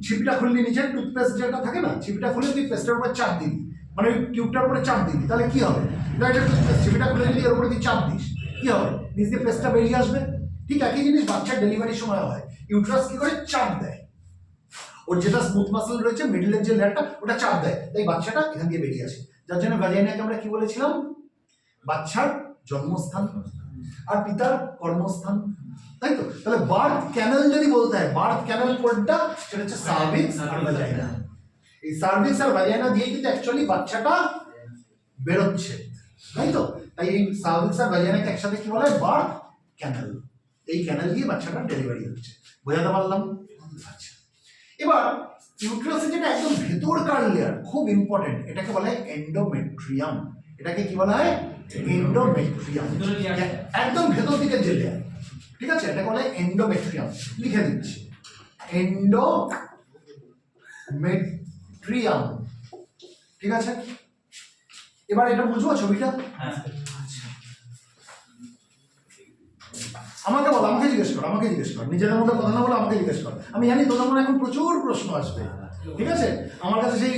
ছিপিটা খুললি, নিচের টুথপেস্ট যেটা থাকে না, ছিপিটা খুলে তুই পেস্টের উপরে চাপ দিবি, মানে ওই টিউবটার উপরে চাপ দিবি, তাহলে কি হবে? এটা টুথপেস্ট, ছিপিটা খুলে দিলি, এর উপরে তুই চাপ দিস, কি হবে? নিচ দিয়ে পেস্টটা বেরিয়ে আসবে। ঠিক একই জিনিস বাচ্চার ডেলিভারির সময় হয়। ইউট্রাস কি করে? চাপ দেয়। ওর যেটা স্মুথ মাসল রয়েছে, মিডলের যে লেয়ারটা, ওটা চাপ দেয়, তাই বাচ্চাটা এখান দিয়ে বেরিয়ে আসে। যার জন্য ভ্যাজাইনাকে আমরা কি বলেছিলাম? বাচ্চার জন্মস্থান আর পিতার কর্মস্থান, তাই তো? তাহলে বার্থ ক্যানেল যদি বলতে হয়, বার্থ ক্যানেল কোডটা সেটা হচ্ছে সার্ভিক্স আর ভ্যাজাইনা। এই সার্ভিক্স আর ভ্যাজাইনা দিয়ে কিন্তু অ্যাকচুয়ালি বাচ্চাটা বেরোচ্ছে, তাই তো? তাই এই সার্ভিক্স আর ভ্যাজাইনাকে একসাথে কি বলে? বার্থ ক্যানেল। এই ক্যানেল দিয়ে বাচ্চাটা ডেলিভারি হচ্ছে। বোঝাতে পারলাম? আচ্ছা, এবার ইউটেরাসের যেটা একদম ভেতরকার লেয়ার, খুব ইম্পর্টেন্ট, এটাকে বলা হয় এন্ডোমেট্রিয়াম। এটাকে কি বলা হয়? এন্ডোমেট্রিয়াম। একদম ভেতর দিকের যে লেয়ার, ঠিক আছে, এটাকে বলা হয় এন্ডোমেট্রিয়াম। লিখে দিচ্ছি, এন্ডোমেট্রিয়াম। ঠিক আছে, এবার এটা বুঝবো ছবিটা? আমাকে বল, আমাকে জিজ্ঞেস কর, আমাকে জিজ্ঞেস কর, নিজেদের মধ্যে কথা না বলে আমাকে জিজ্ঞেস কর। আমি জানি তোদের মনে এখন প্রচুর প্রশ্ন আসবে, ঠিক আছে? আমার কাছে সেই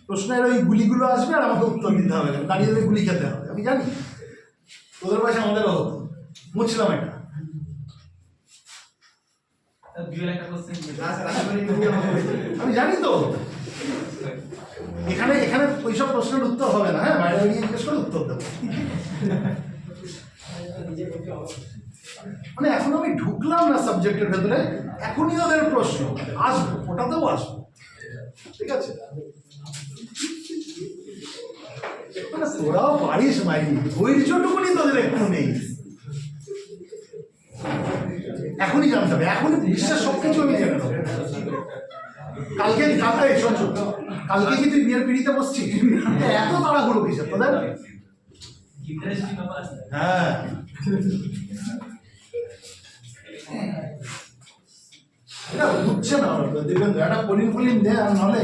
প্রশ্নের ওই গুলিগুলো আসবে আর আমাকে উত্তর দিতে হবে, দাঁড়িয়ে দাঁড়িয়ে গুলি খেতে হবে। আমি জানি তোদের বয়সে আমাদেরও হতো, বুঝলাম এটা। আমি জানি তো, এখানে এখানে ওইসব প্রশ্নের উত্তর হবে না। হ্যাঁ, বাইরে বেরিয়ে জিজ্ঞেস করে উত্তর দেবো। মানে এখন আমি ঢুকলাম না সাবজেক্টের ভেতরে, এখনই ওদের প্রশ্ন আসবো, ওটাতেও আসবো, ঠিক আছে? মানে তোরাও পারিস মাইরি, ধৈর্যটুকুনি তোদের একটু নেই। এখনই জানতে হবে, এখনই বিশ্বাস সবকিছু আমি জেনে নেবো। কালকে কালকে কি তুই বিয়ের পিড়িতে বসছিস? এত তাড়াহুড়ো কিসের তোদের? হ্যাঁ, এটা বুঝছে না, দেখবেন একটা পলিন ফলিন দে, আর নাহলে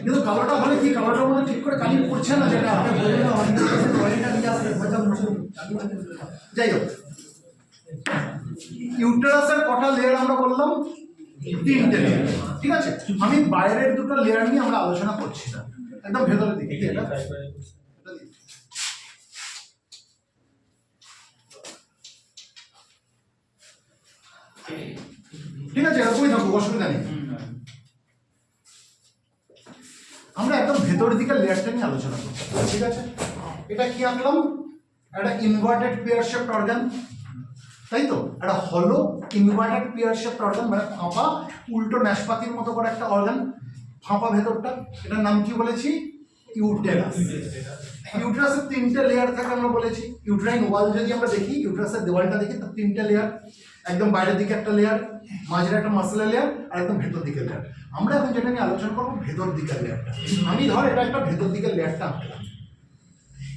কিন্তু কালোটা হলে কি, কালোটার মধ্যে ঠিক করে কালি পড়ছে না, যেটা যাই হোক। ইউটেরাসের কটা লেয়ার আমরা বললাম? তিনটে লেয়ার, ঠিক আছে? আমি বাইরের দুটো লেয়ার নিয়ে আমরা আলোচনা করছি না, একদম ভেতরের দিকে। কি এটা? ঠিক আছে, এরকমই থাকুক, অসুবিধা নেই। আমরা একদম ভেতরের দিকে লেয়ারটা নিয়ে আলোচনা করছি, ঠিক আছে? এটা কি আঁকলাম? একটা ইনভার্টেড পেয়ার শেপড অর্গান, তাই তো? একটা হলো ইনভার্টেড পেয়ার শেপড অর্গান, মানে ফাঁপা উল্টো ন্যাশপাতির মতো করে একটা অর্গান, ফাঁপা ভেতরটা। এটার নাম কি বলেছি? ইউটেরাস। ইউটেরাসের তিনটে লেয়ার থাকে আমরা বলেছি। ইউট্রাইন ওয়াল যদি আমরা দেখি, ইউটেরাসের দেওয়ালটা দেখি, তার তিনটে লেয়ার। একদম বাইরের দিকে একটা লেয়ার, মাঝের একটা মাসেলের লেয়ার, আর একদম ভেতর দিকের লেয়ার। আমরা এখন যেটা নিয়ে আলোচনা করবো ভেতর দিকের লেয়ারটা। আমি ধর এটা একটা ভেতর দিকের লেয়ারটা আঁকলাম।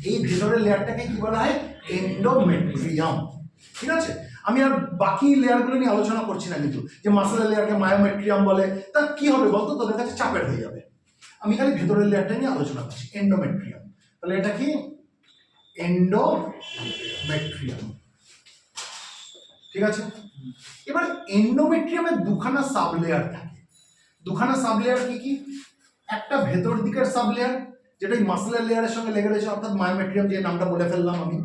এই ভেতরের লেয়ারটাকে কি বলা হয়? এন্ডোমেট্রিয়াম, ঠিক আছে? আমি আর বাকি লেয়ারগুলো নিয়ে আলোচনা করছি না, কিন্তু যে মাসেলের লেয়ারকে মায়োমেট্রিয়াম বলে, তা কি হবে বলতো? তোদের কাছে চাপের হয়ে যাবে। আমি খালি ভেতরের লেয়ারটা নিয়ে আলোচনা করছি, এন্ডোমেট্রিয়াম। তাহলে এটা কি? এন্ডোমেট্রিয়াম। ঠিক আছে? এবার এন্ডোমেট্রিয়ামের দুখানা সাব লেয়ার থাকে। দুখানা সাব লেয়ার কি কি? একটা ভেতর দিকের সাব লেয়ার যেটা এই মাসেলের লেয়ারের সঙ্গে লেগে রয়েছে, অর্থাৎ মায়োমেট্রিয়াম যে নামটা বলে ফেললাম আমি,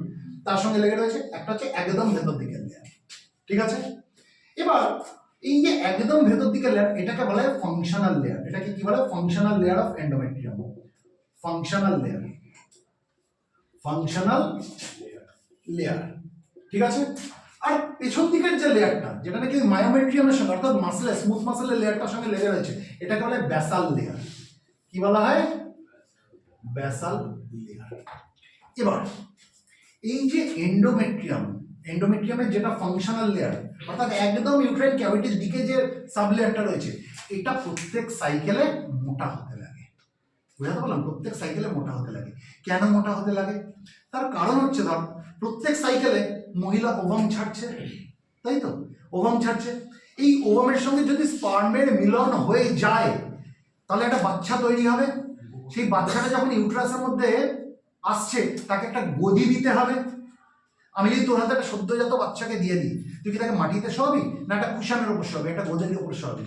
তার সঙ্গে লেগে রয়েছে। একটা হচ্ছে একদম ভেতর দিকের লেয়ার, ঠিক আছে? এবার এই যে একদম ভেতর দিকের লেয়ার, এটাকে বলা হয় ফাংশনাল লেয়ার। এটাকে কি বলা হয়? Functional layer of endometrium. Functional layer, functional layer, ঠিক আছে? আর পেছন দিকের যে লেয়ারটা, যেটা নাকি মায়োমেট্রিয়ামের সঙ্গে অর্থাৎ মাসেলের স্মুথ মাসেলের লেয়ারটার সঙ্গে লেগে রয়েছে, এটাকে বলা হয় ব্যাসাল লেয়ার। কি বলা হয়? Basal layer. এবার এই যে এন্ডোমেট্রিয়ামের যেটা ফাংশনাল লেয়ার, অর্থাৎ একদম ইউট্রাইন ক্যাভিটির দিকে যে সাব লেয়ারটা রয়েছে, এটা প্রত্যেক সাইকেলে মোটা হতে লাগে। বুঝাতে পারলাম? প্রত্যেক সাইকেলে মোটা হতে লাগে। কেন মোটা হতে লাগে? তার কারণ হচ্ছে, ধর প্রত্যেক সাইকেলে মহিলা ওভাম ছাড়ছে, তাই তো? ওভাম ছাড়ছে। এই ওভামের সঙ্গে যদি স্পার্মের মিলন হয়ে যায়, তাহলে একটা বাচ্চা তৈরি হবে। সেই বাচ্চাটা যখন ইউট্রাসের মধ্যে আসছে, তাকে একটা গদি দিতে হবে। আমি যদি তোর হাতে একটা সদ্যজাত বাচ্চাকে দিয়ে দিই, তুই কি তাকে মাটিতে শোয়াবি, না একটা কুশানের ওপর শোয়াবি, একটা গদির ওপর শোয়াবি?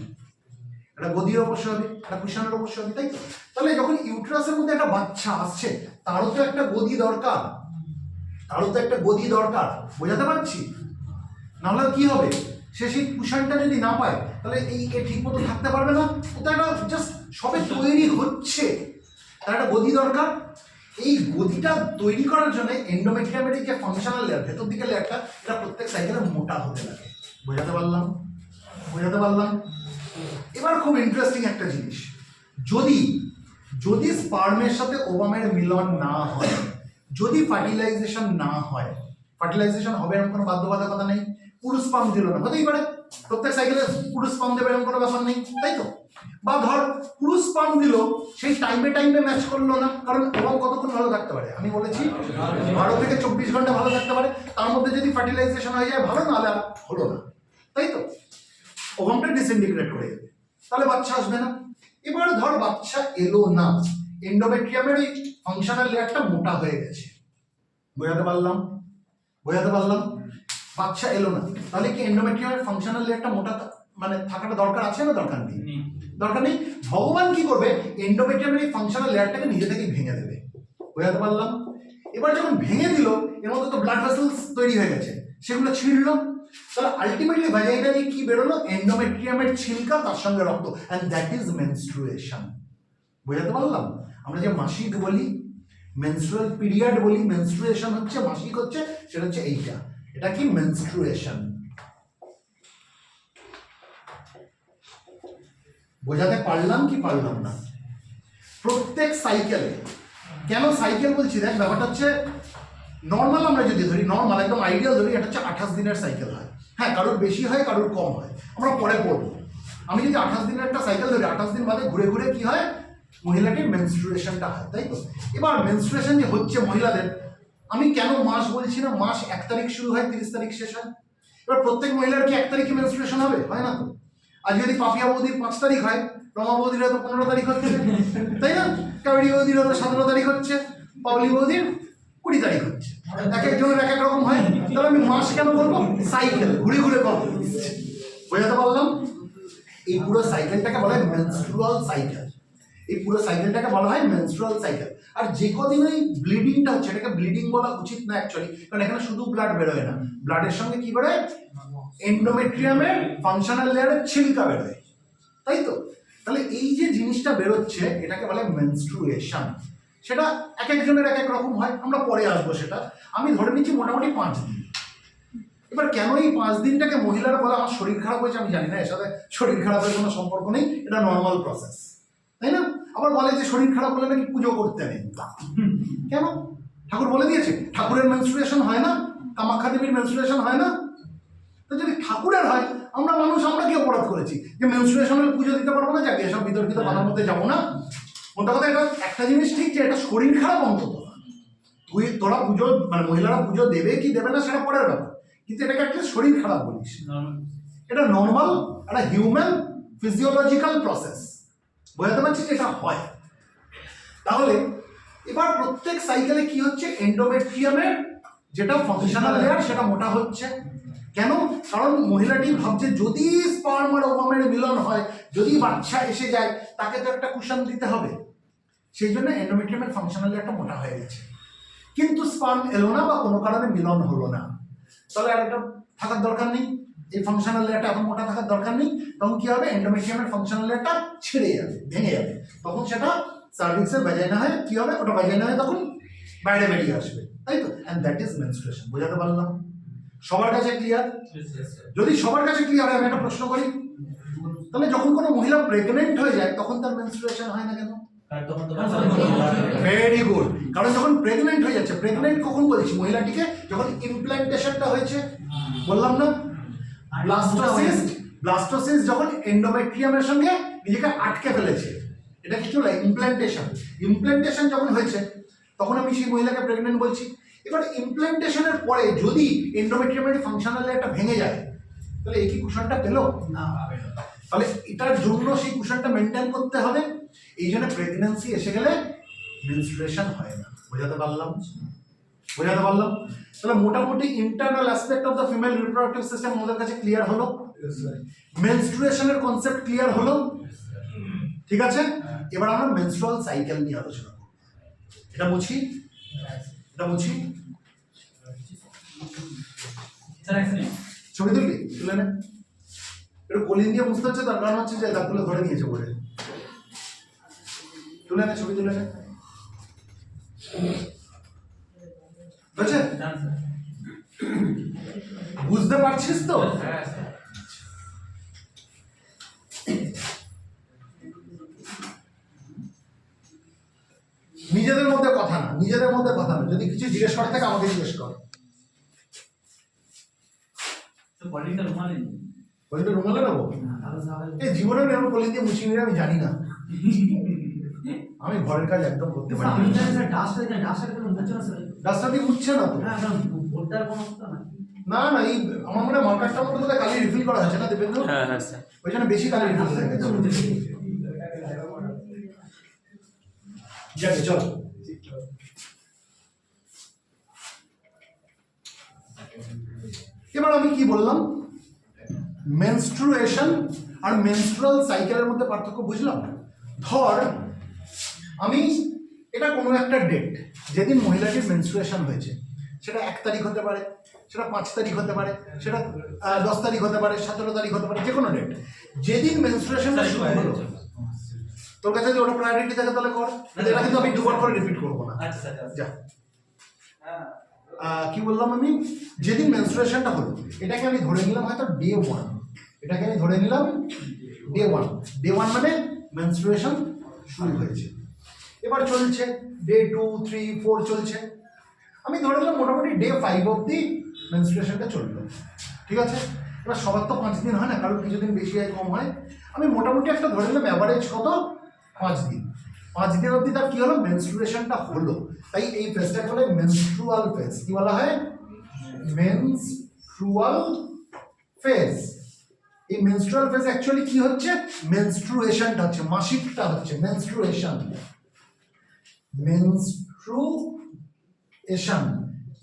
একটা গদির ওপর শোয়াবি, একটা কুশানের ওপর শোয়াবি, তাই তো? তাহলে যখন ইউট্রাসের মধ্যে একটা বাচ্চা আসছে, তারও তো একটা গদি দরকার, তারও তো একটা গদি দরকার। বোঝাতে পারছি? নাহলে কি হবে? সে সেই কুশনটা যদি না পায়, তাহলে এ ঠিক মতো থাকতে পারবে না। ও তো একটা জাস্ট সবে তৈরি হচ্ছে, তার একটা গদি দরকার। এই গদিটা তৈরি করার জন্য এন্ডোমেট্রিয়ামের যে ফাংশনাল লেয়ার, ভেতর দিকে লেয়ারটা, এটা প্রত্যেক সাইকেলে মোটা হতে লাগে। বোঝাতে পারলাম? বোঝাতে পারলাম? এবার খুব ইন্টারেস্টিং একটা জিনিস, যদি স্পার্মের সাথে ওভামের মিলন না হয়, যদি ফার্টিলাইজেশন না হয়, ফার্টিলাইজেশন হবে এরকম কোনো বাধ্যবাধকতা নেই। পুরুষ স্পার্ম দিল না, হতেই পারে, প্রত্যেক সাইকেলে পুরুষ স্পার্ম দেবে এরকম কোনো ব্যাপার নেই, তাই তো? বা ধর পুরুষ স্পার্ম দিল, সেই টাইমে ম্যাচ করলো না, কারণ ওভাম কতক্ষণ ভালো থাকতে পারে? আমি বলেছি 12 থেকে 24 ঘন্টা ভালো থাকতে পারে। তার মধ্যে যদি ফার্টিলাইজেশন হয়ে যায় ভালো, নাহলে আর হলো না, তাই তো? ওভামটা ডিসইন্টিগ্রেট হয়ে যাবে, তাহলে বাচ্চা আসবে না। এবার ধর বাচ্চা এলো না, এন্ডোমেট্রিয়ামের এই ফাংশনাল লেয়ারটা মোটা হয়ে গেছে। বোঝাতে পারলাম? বোঝাতে পারলাম? বাচ্চা এলো না, তাহলে কি এন্ডোমেট্রিয়ামের ফাংশনাল লেয়ারটা মোটা মানে থাকাটা দরকার আছে না দরকার নেই? দরকার নেই। ভগবান কি করবে? এন্ডোমেট্রিয়ামের এই ফাংশনাল লেয়ারটাকে নিজে থেকেই ভেঙে দেবে। বোঝাতে পারলাম? এবার যখন ভেঙে দিল, এর মধ্যে তো ব্লাড ভেসেলস তৈরি হয়ে গেছে, সেগুলো ছিঁড়লো, তাহলে আলটিমেটলি ভ্যাজাইনা দিয়ে কি বেরোলো? এন্ডোমেট্রিয়ামের ছিলকা, তার সঙ্গে রক্ত, এন্ড দ্যাট ইজ মেনস্ট্রুয়েশন। বোঝাতে পারলাম? আমরা যে মাসিক বলি, মেনস্ট্রুয়াল পিরিয়ড বলি, মেনস্ট্রুয়েশন হচ্ছে, মাসিক হচ্ছে, সেটা হচ্ছে এইটা। এটা কি? মেনস্ট্রুয়েশন। বোঝাতে পারলাম কি পারলাম না? প্রত্যেক সাইকেলে, কেন সাইকেল বলছি? দেখ ব্যাপারটা হচ্ছে, নর্মাল আমরা যদি ধরি, নর্মাল একদম আইডিয়াল ধরি, এটা হচ্ছে 28 দিনের সাইকেল হয়। হ্যাঁ, কারোর বেশি হয়, কারোর কম হয়, আমরা পরে পড়বো। আমি যদি 28 দিনের একটা সাইকেল ধরি, 28 দিন বাদে ঘুরে ঘুরে কি হয়? মহিলাটির মেনস্ট্রুয়েশনটা হয়, তাই তো? এবার মেনস্ট্রুয়েশন যে হচ্ছে মহিলাদের, আমি কেন মাস বলছি না? মাস 1 তারিখ শুরু হয়, 30 তারিখ শেষ হয়। এবার প্রত্যেক মহিলার কি 1 তারিখে মেনস্ট্রুয়েশন হবে? হয় না তো। আর যদি পাপিয়া বৌদির 5 তারিখ হয়, রমা বৌদির হয়তো 15 তারিখ হচ্ছে, তাই না? কাবেরী বৌদির হয়তো 17 তারিখ হচ্ছে, পাবলি বৌদির 20 তারিখ হচ্ছে। এক একজনের এক এক রকম হয়। তাহলে আমি মাস কেন বলবো? সাইকেল, ঘুরে ঘুরে বলবো। বোঝাতে পারলাম? এই পুরো সাইকেলটাকে বলা হয় মেনস্ট্রুয়াল সাইকেল। এই পুরো সাইকেলটাকে বলা হয় মেনস্ট্রুয়াল সাইকেল। আর যে কদিন এই ব্লিডিংটা হচ্ছে, এটাকে ব্লিডিং বলা উচিত না অ্যাকচুয়ালি, কারণ এখানে শুধু ব্লাড বেরোয় না, ব্লাডের সঙ্গে কি বেরোয়? এন্ডোমেট্রিয়ামের ফাংশনাল লেয়ারের ছিলকা বেরোয়, তাই তো? তাহলে এই যে জিনিসটা বেরোচ্ছে, এটাকে বলে মেনস্ট্রুয়েশন। সেটা এক একজনের এক এক রকম হয়, আমরা পরে আসবো সেটা। আমি ধরে নিচ্ছি মোটামুটি 5 দিন। এবার কেন এই 5 দিনটাকে মহিলারা বলে আমার শরীর খারাপ হয়েছে? আমি জানি না, এর সাথে শরীর খারাপের কোনো সম্পর্ক নেই, এটা নর্মাল প্রসেস, তাই না? আবার বলে যে শরীর খারাপ হলে নাকি পুজো করতে নেই। কেন? ঠাকুর বলে দিয়েছে ঠাকুরের মেনস্ট্রুয়েশন হয় না, কামাখ্যা দেবীর মেনস্ট্রুয়েশন হয় না। তো যদি ঠাকুরের হয়, আমরা মানুষ, আমরা কি অপরাধ করেছি যে মেনস্ট্রুয়েশনের পুজো দিতে পারবো না? যাকে এসব বিতর্কিত কথার মধ্যে যাবো না। মোটা কথা এটা একটা জিনিস ঠিক, যে এটা শরীর খারাপ অন্তত তোরা পুজো মানে মহিলারা পুজো দেবে কি দেবে না সেটা পরের ব্যাপার, কিন্তু এটাকে একটা শরীর খারাপ বলিস। এটা নর্মাল একটা হিউম্যান ফিজিওলজিক্যাল প্রসেস। বোঝাতে পারছি যে এটা হয়। তাহলে এবার প্রত্যেক সাইকেলে কি হচ্ছে? এন্ডোমেট্রিয়ামের যেটা ফাংশনাল লেয়ার সেটা মোটা হচ্ছে, কেন? কারণ মহিলাটি ভাবছে যদি স্পার্ম আর ওভামের মিলন হয়, যদি বাচ্চা এসে যায়, তাকে তো একটা কুশন দিতে হবে। সেই জন্য এন্ডোমেট্রিয়ামের ফাংশনালি একটা মোটা হয়ে গেছে, কিন্তু স্পার্ম এলো না বা কোনো কারণে মিলন হলো না, তাহলে আর এটা থাকার দরকার নেই, এই ফাংশনাল লেয়ারটা এখন মোটা থাকার দরকার নেই। তখন কি হবে? এন্ডোমেট্রিয়ামের ফাংশনাল লেয়ারটা ছিঁড়ে যাবে, ভেঙে যাবে, তখন সেটা সার্ভিক্সের ভ্যাজাইনা হয়, কি হবে? ওটা ভ্যাজাইনা হয়, তখন বাইরে বেরিয়ে আসবে, তাই তো? And that is menstruation. বোঝাতে পারলাম? সবার কাছে ক্লিয়ার? যদি সবার কাছে ক্লিয়ার হয়, আমি একটা প্রশ্ন করি, তাহলে যখন কোনো মহিলা প্রেগনেন্ট হয়ে যায় তখন তার মেনস্ট্রুয়েশন হয় না কেন? Very good. কারণ যখন প্রেগনেন্ট হয়ে যাচ্ছে, প্রেগনেন্ট কখন বলেছি? মহিলাটিকে যখন ইমপ্ল্যান্টেশনটা হয়েছে, বললাম না? ব্লাস্টোসিস যখন এন্ডোমেট্রিয়ামের সঙ্গে নিজেকে আটকে ফেলেছে, এটা কিছু না, ইমপ্ল্যান্টেশন যখন হয়েছে তখন আমি সেই মহিলাকে প্রেগনেন্ট বলছি। এবার ইমপ্ল্যান্টেশনের পরে যদি এন্ডোমেট্রিয়ামের ফাংশনাল লেয়ারটা ভেঙে যায়, তাহলে এই কি কুশনটা পেলো না? তাহলে এটার জন্য সেই কুশনটা মেনটেন করতে হবে। এই জন্য প্রেগন্যান্সি এসে গেলে মেনস্ট্রুয়েশন হয় না। বোঝাতে পারলাম? তাহলে মোটামুটি internal aspect of the female reproductive system আমাদের কাছে ক্লিয়ার হলো। মেনস্ট্রুয়েশনের কনসেপ্ট ক্লিয়ার হলো, ঠিক আছে? এবার আমরা মেনস্ট্রুয়াল সাইকেল নিয়ে আলোচনা করব। এটা মুছি। ছবি তুলবি? তুলে নে। একটু কলিন দিয়ে বুঝতে হচ্ছে, তার কারণ হচ্ছে যে দাঁতগুলো ধরে নিয়েছে বলে। তুলে নে, ছবি তুলে নে। বুঝছে? বুঝতে পারছিস তো? নিজেদের মধ্যে কথা না, যদি কিছু জিজ্ঞেস করার থাকে আমাকে জিজ্ঞেস কর। পলিটা রুমালে নেবো? এই জীবনে এরকম কলিন দিয়ে মুছিয়ে নিলে আমি জানি না, আমি ঘরের কাজ একদম করতে পারি না। ডাস্টার দিয়ে মুছছে না তো? না না, এই আমার মনে হয় মার্কারটার মধ্যে বোধহয় কালি রিফিল করা হয়েছে না দীপেন্দ্র? হ্যাঁ হ্যাঁ স্যার, ওই জন্য বেশি কালি রিফিল হয়ে গেছে। যাকে চল, এবার আমি কি বললাম? মেনস্ট্রুয়েশন আর মেনস্ট্রুয়াল সাইকেলের মধ্যে পার্থক্য বুঝলাম। ধর আমি এটা কোনো একটা ডেট, যেদিন মহিলাটির মেনস্ট্রুয়েশন হয়েছে, সেটা 1 তারিখ হতে পারে, সেটা 5 তারিখ হতে পারে, সেটা 10 তারিখ হতে পারে, 17 তারিখ হতে পারে, যে কোনো ডেট, যেদিন মেনস্ট্রুয়েশনটা শুরু হলো। তোর কাছে যদি ওটা প্রায়োরিটি থাকে তাহলে কর, এটা কিন্তু আমি দুবার করে রিপিট করবো না। যা, কি বললাম আমি? যেদিন মেনস্ট্রুয়েশনটা হলো, এটাকে আমি ধরে নিলাম হয়তো ডে 1। ডে 1 মানে মেনস্ট্রুয়েশন শুরু হয়েছে। এবার চলছে ডে 2, 3, 4 চলছে। আমি ধরে নিলাম মোটামুটি ডে 5 অবধি মেনস্ট্রুয়েশনটা চললো, ঠিক আছে? এবার সবার তো 5 দিন হয় না, কারণ কিছুদিন বেশি হয় কম হয়। আমি মোটামুটি একটা ধরে নিলাম অ্যাভারেজ কত, 5 দিন। 5 দিন অবধি তার কি হলো? মেনস্ট্রুয়েশনটা হলো। তাই এই ফেজটাকে বলে মেনস্ট্রুয়াল ফেজ। কি বলা হয়? Menstrual phase. এই মেনস্ট্রুয়াল ফেজ অ্যাকচুয়ালি কি হচ্ছে? মেনস্ট্রুয়েশনটা হচ্ছে, মাসিকটা হচ্ছে মেনস্ট্রুয়েশন।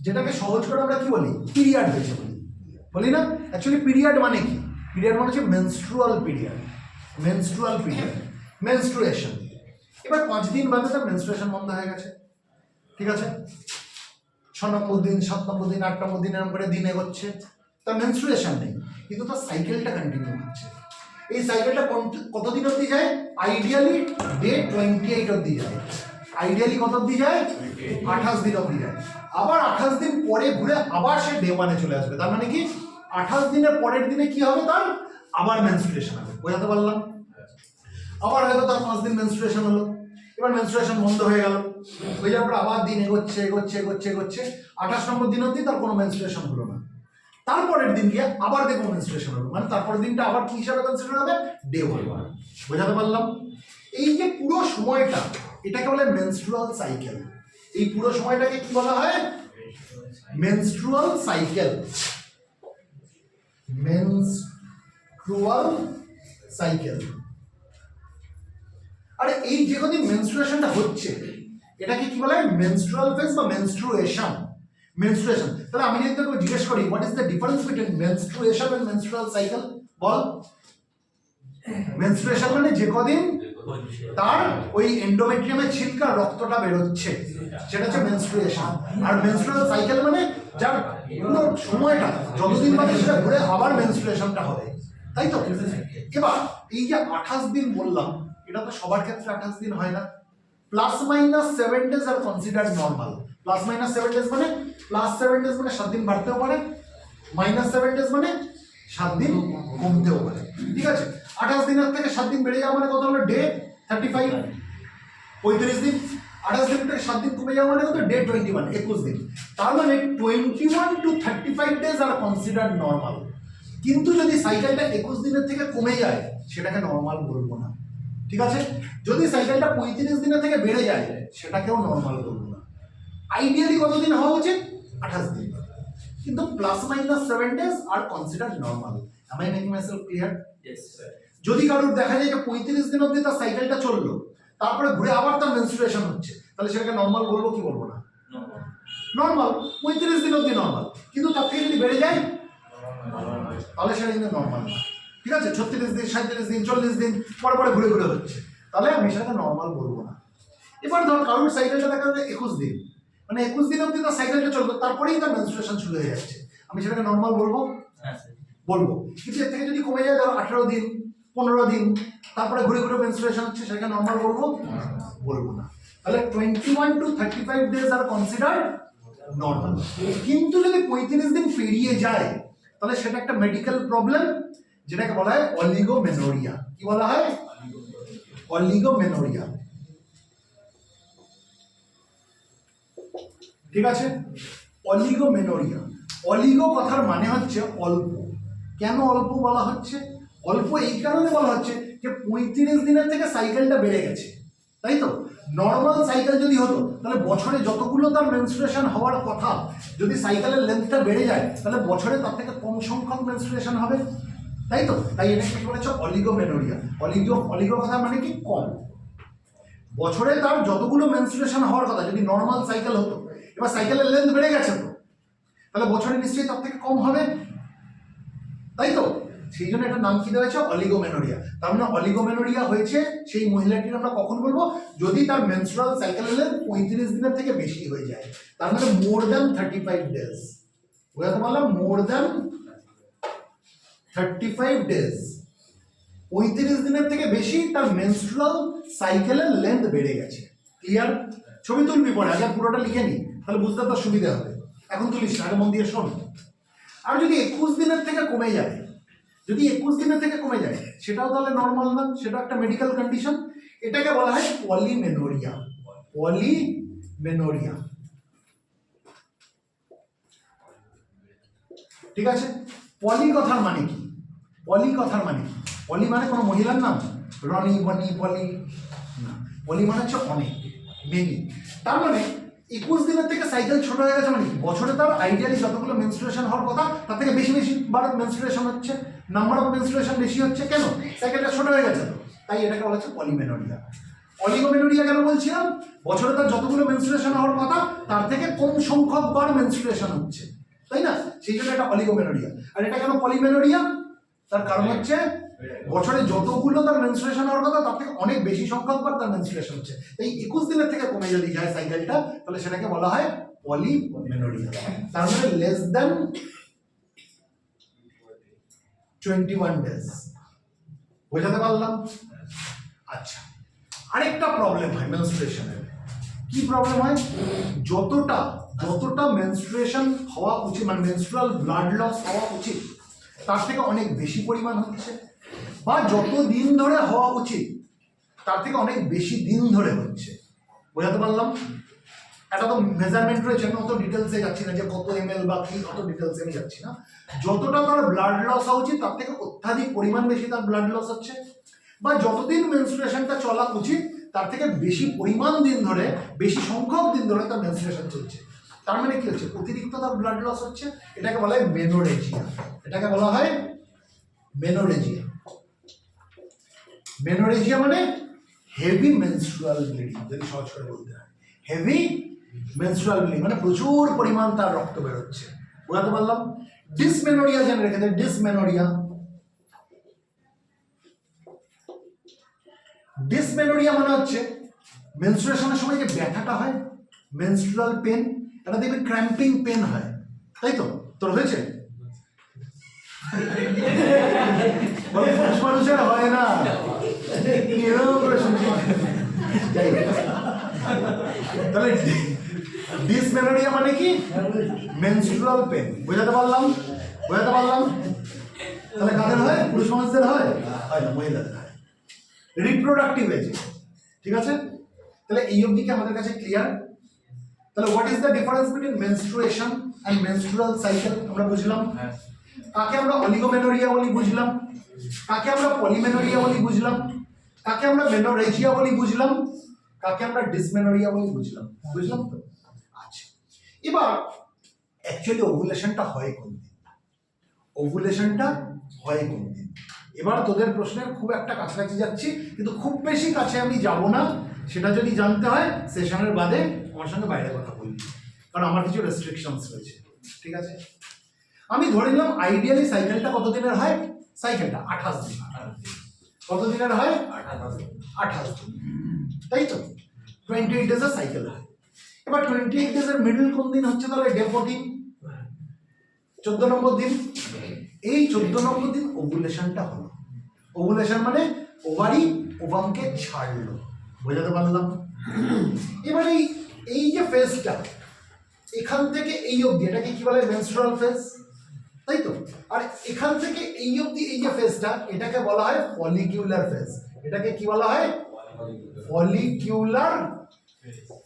যেটাকে সহজ করে আমরা কি বলি? পিরিয়ড হয়েছে বলি না? অ্যাকচুয়ালি পিরিয়ড মানে কি? পিরিয়ড মানে হচ্ছে মেনস্ট্রুয়াল পিরিয়ড, মেনস্ট্রুয়েশন। এবার 5 দিন বাদে তার মেনস্ট্রুয়েশন বন্ধ হয়ে গেছে, ঠিক আছে? 6 নম্বর দিন, 7 নম্বর দিন, 8 নম্বর দিন, এরকম করে দিন এগোচ্ছে, তার মেনস্ট্রুয়েশন নেই, কিন্তু তার সাইকেলটা কন্টিনিউ হচ্ছে। এই সাইকেলটা কতদিন অবধি যায়? আইডিয়ালি ডে 28 অবধি যায়। আইডিয়ালি কত অবধি যায়? 28 দিন অবধি যায়। আবার 28 দিন পরে ঘুরে আবার সে ডে 1-এ চলে আসবে। তার মানে কি 28 দিনের পরের দিনে কি হবে? তার আবার মেনস্ট্রুয়েশন হবে। বোঝাতে পারলাম? আবার হয়তো তার 5 দিন মেনস্ট্রুয়েশন হলো, এবার মেনস্ট্রুয়েশন বন্ধ হয়ে গেল, হয়ে যাওয়ার পর আবার দিন এগোচ্ছে 28 নম্বর দিন অবধি তার কোনো মেনস্ট্রুয়েশন হলো না। তারপরের দিন গিয়ে আবার দেখবো মেনস্ট্রুয়েশন হলো, মানে তারপরের দিনটা আবার কি হিসাবে কনসিডার হবে? ডে 1। বোঝাতে পারলাম? এই যে পুরো সময়টা, এটাকে বলে মেনস্ট্রুয়াল সাইকেল। এই পুরো সময়টাকে কি বলা হয়? Menstrual cycle. আরে এই যে কদিন মেনস্ট্রুয়েশনটা হচ্ছে, এটাকে কি বলা হয়? মেনস্ট্রুয়াল ফেজ বা মেনস্ট্রুয়েশন। মেনস্ট্রুয়েশন। তাহলে আমি যদি তোকে জিজ্ঞেস করি what is the difference between menstruation and menstrual cycle, বল। মেনস্ট্রুয়েশন মানে যে কদিন তার ওই এন্ডোমেট্রিয়ামের ছিলকা রক্তটা বেরোচ্ছে, সেটা হচ্ছে মেনস্ট্রুয়েশন। আর মেনস্ট্রুয়াল সাইকেল মানে যার পুরো সময়টা যতদিন বাদে সেটা ঘুরে আবার মেনস্ট্রুয়েশনটা হবে, তাই তো? এবার এই যে 28 দিন বললাম, এটা তো সবার ক্ষেত্রে 28 দিন হয় না। +- 7 days are consider normal. +- 7 days মানে +7 days মানে 7 দিন বাড়তেও পারে, -7 days মানে 7 দিন কমতেও পারে, ঠিক আছে? 28 দিনের থেকে 7 দিন বেড়ে যাওয়া মানে কত হলো? ডে 35, 35 দিন। 28 দিন থেকে 7 দিন কমে যাওয়া মানে কত? ডে 21, 21 দিন। তার মানে 21 to 35 days are consider normal. কিন্তু যদি সাইকেলটা 21 দিনের থেকে কমে যায় সেটাকে নর্মাল বলবো না, ঠিক আছে? যদি সাইকেলটা 35 দিনের থেকে বেড়ে যায় সেটাকেও নর্মাল বলবো না। আইডিয়ালি কতদিন হওয়া উচিত? 28 দিন। কিন্তু +- 7 days are consider normal. Am I making myself clear? Yes, sir. যদি কারোর দেখা যায় যে 35 দিন অবধি তার সাইকেলটা চললো, তারপরে ঘুরে আবার তার মেনস্ট্রুয়েশন হচ্ছে, তাহলে সেটাকে নর্মাল বলবো কি বলবো না? No. নর্মাল। 35 দিন অবধি নর্মাল, কিন্তু তার থেকে যদি বেড়ে যায় তাহলে সেটা কিন্তু নর্মাল না, ঠিক আছে? 36 দিন, 37 দিন, 40 দিন পরে পরে ঘুরে ঘুরে হচ্ছে, তাহলে আমি সেটাকে নর্মাল বলবো না। এবার ধর কারোর সাইকেলটা দেখা যাচ্ছে 21 দিন, মানে 21 দিন অবধি তার সাইকেলটা চলবে, তারপরেই তার মেনস্ট্রুয়েশন শুরু হয়ে যাচ্ছে, আমি সেটাকে নর্মাল বলবো? হ্যাঁ, স্যার। বলবো। কিন্তু এর থেকে যদি কমে যায় ধরো 18 দিন, 15 দিন, তারপরে ঘুরে ঘুরে মেনস্ট্রুয়েশন হচ্ছে, সেটাকে নর্মাল বলবো? বলবো না। তাহলে 21 to 35 days are consider normal. কিন্তু যদি 35 দিন পেরিয়ে যায় তাহলে সেটা একটা মেডিকেল প্রবলেম, যেটাকে বলা হয় অলিগোমেনোরিয়া। কি বলা হয়? অলিগোমেনোরিয়া, ঠিক আছে? অলিগোমেনোরিয়া। অলিগো কথার মানে হচ্ছে অল্প। কেন অল্প বলা হচ্ছে? অল্প এই কারণে বলা হচ্ছে যে 35 দিনের থেকে সাইকেলটা বেড়ে গেছে, তাই তো? নর্মাল সাইকেল যদি হতো তাহলে বছরে যতগুলো তার মেনস্ট্রুয়েশন হওয়ার কথা, যদি সাইকেলের লেন্থটা বেড়ে যায় তাহলে বছরে তার থেকে কম সংখ্যক মেনস্ট্রুয়েশন হবে, তাই তো? তাই এটাকে কি বলেছে? অলিগোমেনোরিয়া। অলিগো কথা মানে কি? কম। বছরে তার যতগুলো মেনস্ট্রুয়েশন হওয়ার কথা যদি নর্মাল সাইকেল হতো, এবার সাইকেলের লেন্থ বেড়ে গেছে তো, তাহলে বছরে নিশ্চয়ই তার থেকে কম হবে, তাই তো? সেই জন্য একটা নাম কি দেওয়া হয়েছে? অলিগোমেনোরিয়া। তার মানে অলিগোমেনোরিয়া হয়েছে সেই মহিলাটির আমরা কখন বলবো? যদি তার মেনস্ট্রুয়াল সাইকেলের লেন্থ 35 দিনের থেকে বেশি হয়ে যায়, তার মানে মোর দ্যান 35 ডেজ। বুঝতে পারলাম? মোর দ্যান 35 ডেজ, 35 দিনের থেকে বেশি তার মেনস্ট্রুয়াল সাইকেলের লেন্থ বেড়ে গেছে। ক্লিয়ার? ছবি তুলবি পরে, আগে পুরোটা লিখে নি, তাহলে বুঝতে তোর সুবিধা হবে। এখন তুলিস না, আগে মন দিয়ে শোন। আর যদি 21 দিনের থেকে কমে যায়, যদি 21 দিনের থেকে কমে যায়, সেটাও তাহলে নর্মাল না, সেটা একটা মেডিকেল কন্ডিশন। এটাকে বলা হয় পলিমেনোরিয়া। পলিমেনোরিয়া, ঠিক আছে? পলি কথার মানে কি? পলি কথার মানে কি? পলি মানে কোনো মহিলার নাম? রনি, বনি, পলি না। পলি মানে হচ্ছে অনেক, মেনি। তার মানে 21 দিনের থেকে সাইকেল ছোট হয়ে গেছে মানে কি? বছরে তার আইডিয়ালি যতগুলো মেনস্ট্রুয়েশন হওয়ার কথা তার থেকে বেশি বেশি বার মেনস্ট্রুয়েশন হচ্ছে, নাম্বার অফ মেনস্ট্রুয়েশন বেশি হচ্ছে। কেন? সাইকেলটা ছোট হয়ে গেছে তো। তাই এটাকে বলা হচ্ছে পলিমেনোরিয়া। অলিগোমেনোরিয়া কেন বলছিলাম? বছরে তার যতগুলো মেনস্ট্রুয়েশন হওয়ার কথা তার থেকে কম সংখ্যক বার মেনস্ট্রুয়েশন হচ্ছে, তাই না? সেই জন্য এটা অলিগোমেনোরিয়া। আর এটা কেন পলিমেনোরিয়া? তার কারণ হচ্ছে বছরে যতগুলো তার মেনস্ট্রুয়েশন হওয়ার কথা তার থেকে অনেক বেশি সংখ্যকবার তার মেনস্ট্রুয়েশন হচ্ছে। এই 21 দিনের থেকে কমে যদি যায় সাইকেলটা, তাহলে সেটাকে বলা হয় পলিমেনোরিয়া। তার মানে লেস দ্যান 21 ডেজ। বোঝাতে পারলাম? আচ্ছা, আরেকটা প্রবলেম হয় মেনস্ট্রুয়েশনের। কি প্রবলেম হয়? যতটা মেনস্ট্রুয়েশন হওয়া উচিত, মানে মেনস্ট্রুয়াল ব্লাড লস হওয়া উচিত তার থেকে অনেক বেশি পরিমাণ হচ্ছে, বা যত দিন ধরে হওয়া উচিত তার থেকে অনেক বেশি দিন ধরে হচ্ছে। বোঝাতে পারলাম? একটা তো মেজারমেন্ট রয়েছে, আমি অত ডিটেলসে যাচ্ছি না যে কত ml বা কি, অত ডিটেলসে আমি যাচ্ছি না। যতটা তার ব্লাড লস হওয়া উচিত তার থেকে অত্যাধিক পরিমাণ বেশি তার ব্লাড লস হচ্ছে, বা যতদিন মেনস্ট্রুয়েশনটা চলা উচিত তার থেকে বেশি পরিমাণ দিন ধরে, বেশি সংখ্যক দিন ধরে তার মেনস্ট্রুয়েশন চলছে। তার মানে কি হচ্ছে? অতিরিক্ত তার ব্লাড লস হচ্ছে। এটাকে বলা হয় মেনোরেজিয়া। এটাকে বলা হয় মেনোরেজিয়া। মেনোরেজিয়া মানে হেভি মেনস্ট্রুয়াল ব্লিডিং, যদি সহজ করে বলতে হয়। হেভি মেনস্ট্রুয়াল ব্লিডিং মানে প্রচুর পরিমাণ তার রক্ত বেরোচ্ছে। বোঝাতে পারলাম? ডিসমেনোরিয়া জেনে রেখে দেয়, ডিসমেনোরিয়া। ডিসমেনোরিয়া মানে হচ্ছে মেনস্ট্রুয়েশনের সময় যে ব্যথাটা হয়, মেনস্ট্রুয়াল পেন, এটা দেখবে ক্র্যাম্পিং পেন হয়, তাই তো? তোর হয়েছে? পুরুষ মানুষের হয় না, এরকম করে শুনছি। যাই হোক। তাহলে ডিসমেনোরিয়া মানে কি? Menstrual pain. বোঝাতে পারলাম? বোঝাতে পারলাম? তাহলে কাদের হয়? পুরুষ মানুষদের হয়? হয় না, মহিলাদের হয়। রিপ্রোডাক্টিভ এজে, ঠিক আছে? তাহলে এই অবধি কি আমাদের কাছে ক্লিয়ার? তাহলে what is the difference between menstruation and menstrual cycle আমরা বুঝলাম। কাকে আমরা অলিগোমেনোরিয়া বলি বুঝলাম, কাকে আমরা পলিমেনোরিয়া বলি বুঝলাম, কাকে আমরা মেনোরেজিয়া বলি বুঝলাম, কাকে আমরা ডিসমেনোরিয়া বলি বুঝলাম। বুঝলাম তো? আচ্ছা, এবার অ্যাকচুয়ালি ওভুলেশনটা হয় কোন দিন? ওভুলেশনটা হয় কোন দিন? এবার তোদের প্রশ্নের খুব একটা কাছাকাছি যাচ্ছি, কিন্তু খুব বেশি কাছে আমি যাব না। সেটা যদি জানতে হয় সেশনের বাদে আমার সঙ্গে বাইরে কথা বলবি, কারণ আমার কিছু রেস্ট্রিকশনস রয়েছে, ঠিক আছে? আমি ধরে নিলাম আইডিয়ালি সাইকেলটা কত দিনের হয়? সাইকেলটা 28 দিন। কত দিনের হয়? 28 দিন, তাই তো? 28 ডেজের সাইকেল হয়। এবার 28 ডেজের মিডল কোন দিন হচ্ছে? তাহলে ডে 14, 14 নম্বর দিন। এই 14 নম্বর দিন ওভুলেশনটা হলো। ওভুলেশন মানে ওভারি ওভামকে ছাড়লো। বোঝাতে পারলাম? এবার এই যে ফেজটা এখান থেকে এই অবধি, এটাকে কি বলে? মেনস্ট্রুয়াল ফেজ, তাই তো? আর এখান থেকে এই অবধি এই যে ফেজটা, এটাকে বলা হয় ফলিকিউলার ফেজ। এটাকে কি বলা হয়? ফলিকিউলার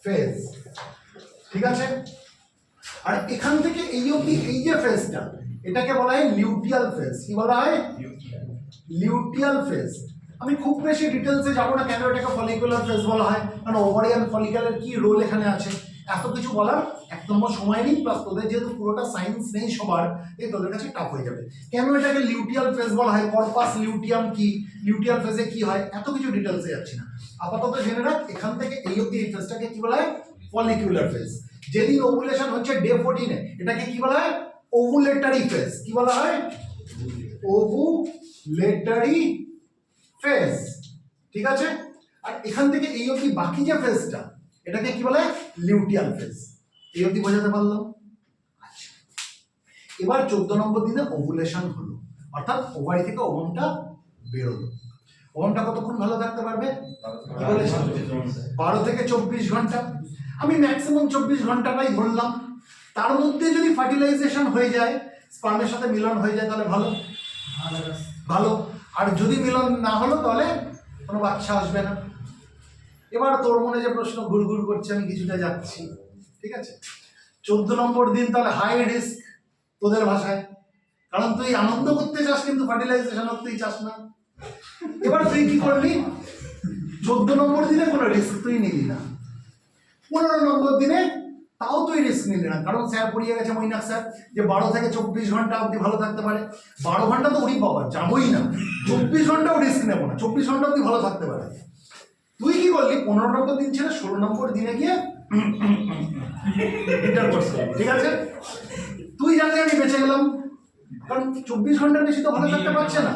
ফেজ, ঠিক আছে? আর এখান থেকে এই অবধি এই যে ফেজটা, এটাকে বলা হয় লিউটিয়াল ফেজ। কি বলা হয়? Luteal phase. আমি খুব বেশি ডিটেলসে যাব না কেন এটাকে ফলিকুলার ফেজ বলা হয়, কারণ ওভারিয়ান ফলিকুলার কি রোল এখানে আছে এত কিছু বলার এক নম্বর সময় নেই, প্লাস তোদের যেহেতু পুরোটা সায়েন্স নেই সবার, এই তোদের কাছে টাফ হয়ে যাবে। কেন এটাকে লিউটিয়াল ফেজ বলা হয়, কর্পাস লিউটিয়াম কি, লিউটিয়াল ফেজে কি হয়, এত কিছু ডিটেলসে যাচ্ছি না। আপাতত জেনে রাখ এখান থেকে এই অবধি এই ফেজটাকে কি বলা হয়? Follicular phase. যেদিন ওভুলেশন হচ্ছে ডে 14-এ, এটাকে কি বলা হয়? Ovulatory phase. কি বলা হয়? ওভুলেটরি ফেজ, ঠিক আছে? আর এখান থেকে এই অবধি বাকি যে ফেজটা, এটাকে কি বলে? Luteal phase. এই অবধি বোঝাতে পারলাম? আচ্ছা, এবার 14 নম্বর দিনে ওভুলেশন হলো, অর্থাৎ ওভারি থেকে ওভামটা বেরোলো। ওভামটা কতক্ষণ ভালো থাকতে পারবে? 12 থেকে 24 ঘন্টা। আমি ম্যাক্সিমাম 24 ঘন্টাটাই ধরলাম। তার মধ্যে যদি ফার্টিলাইজেশন হয়ে যায়, স্পার্মের সাথে মিলন হয়ে যায়, তাহলে ভালো ভালো। আর যদি মিলন না হলো তাহলে কোনো বাচ্চা আসবে না। এবার তোর মনে যে প্রশ্ন ঘুরঘুর করছে, আমি কিছুটা যাচ্ছি, ঠিক আছে? 14 নম্বর দিন তাহলে হাই রিস্ক তোদের ভাষায়, কারণ তুই আনন্দ করতে চাস কিন্তু ফার্টিলাইজেশন করতেই চাস না। এবার তুই কি করলি? 14 নম্বর দিনে কোনো রিস্ক তুই নিলি না। 15 নম্বর দিনে তাও তুই রিস্ক নিলি না, কারণ স্যার পড়িয়ে গেছে মৈনাক স্যার যে 12 থেকে 24 ঘন্টা অবধি ভালো থাকতে পারে। 12 ঘন্টা তো ওরই বাবা যাবোই না, 24 ঘন্টাও রিস্ক নেবো না, 24 ঘন্টা অবধি ভালো থাকতে পারে। তুই কি করলি? 15 নম্বর দিন ছেড়ে 16 নম্বর দিনে গিয়ে ইন্টারকোর্স করলি, ঠিক আছে? তুই জানলে আমি বেঁচে গেলাম, কারণ 24 ঘন্টার বেশি তো ভালো থাকতে পারছে না,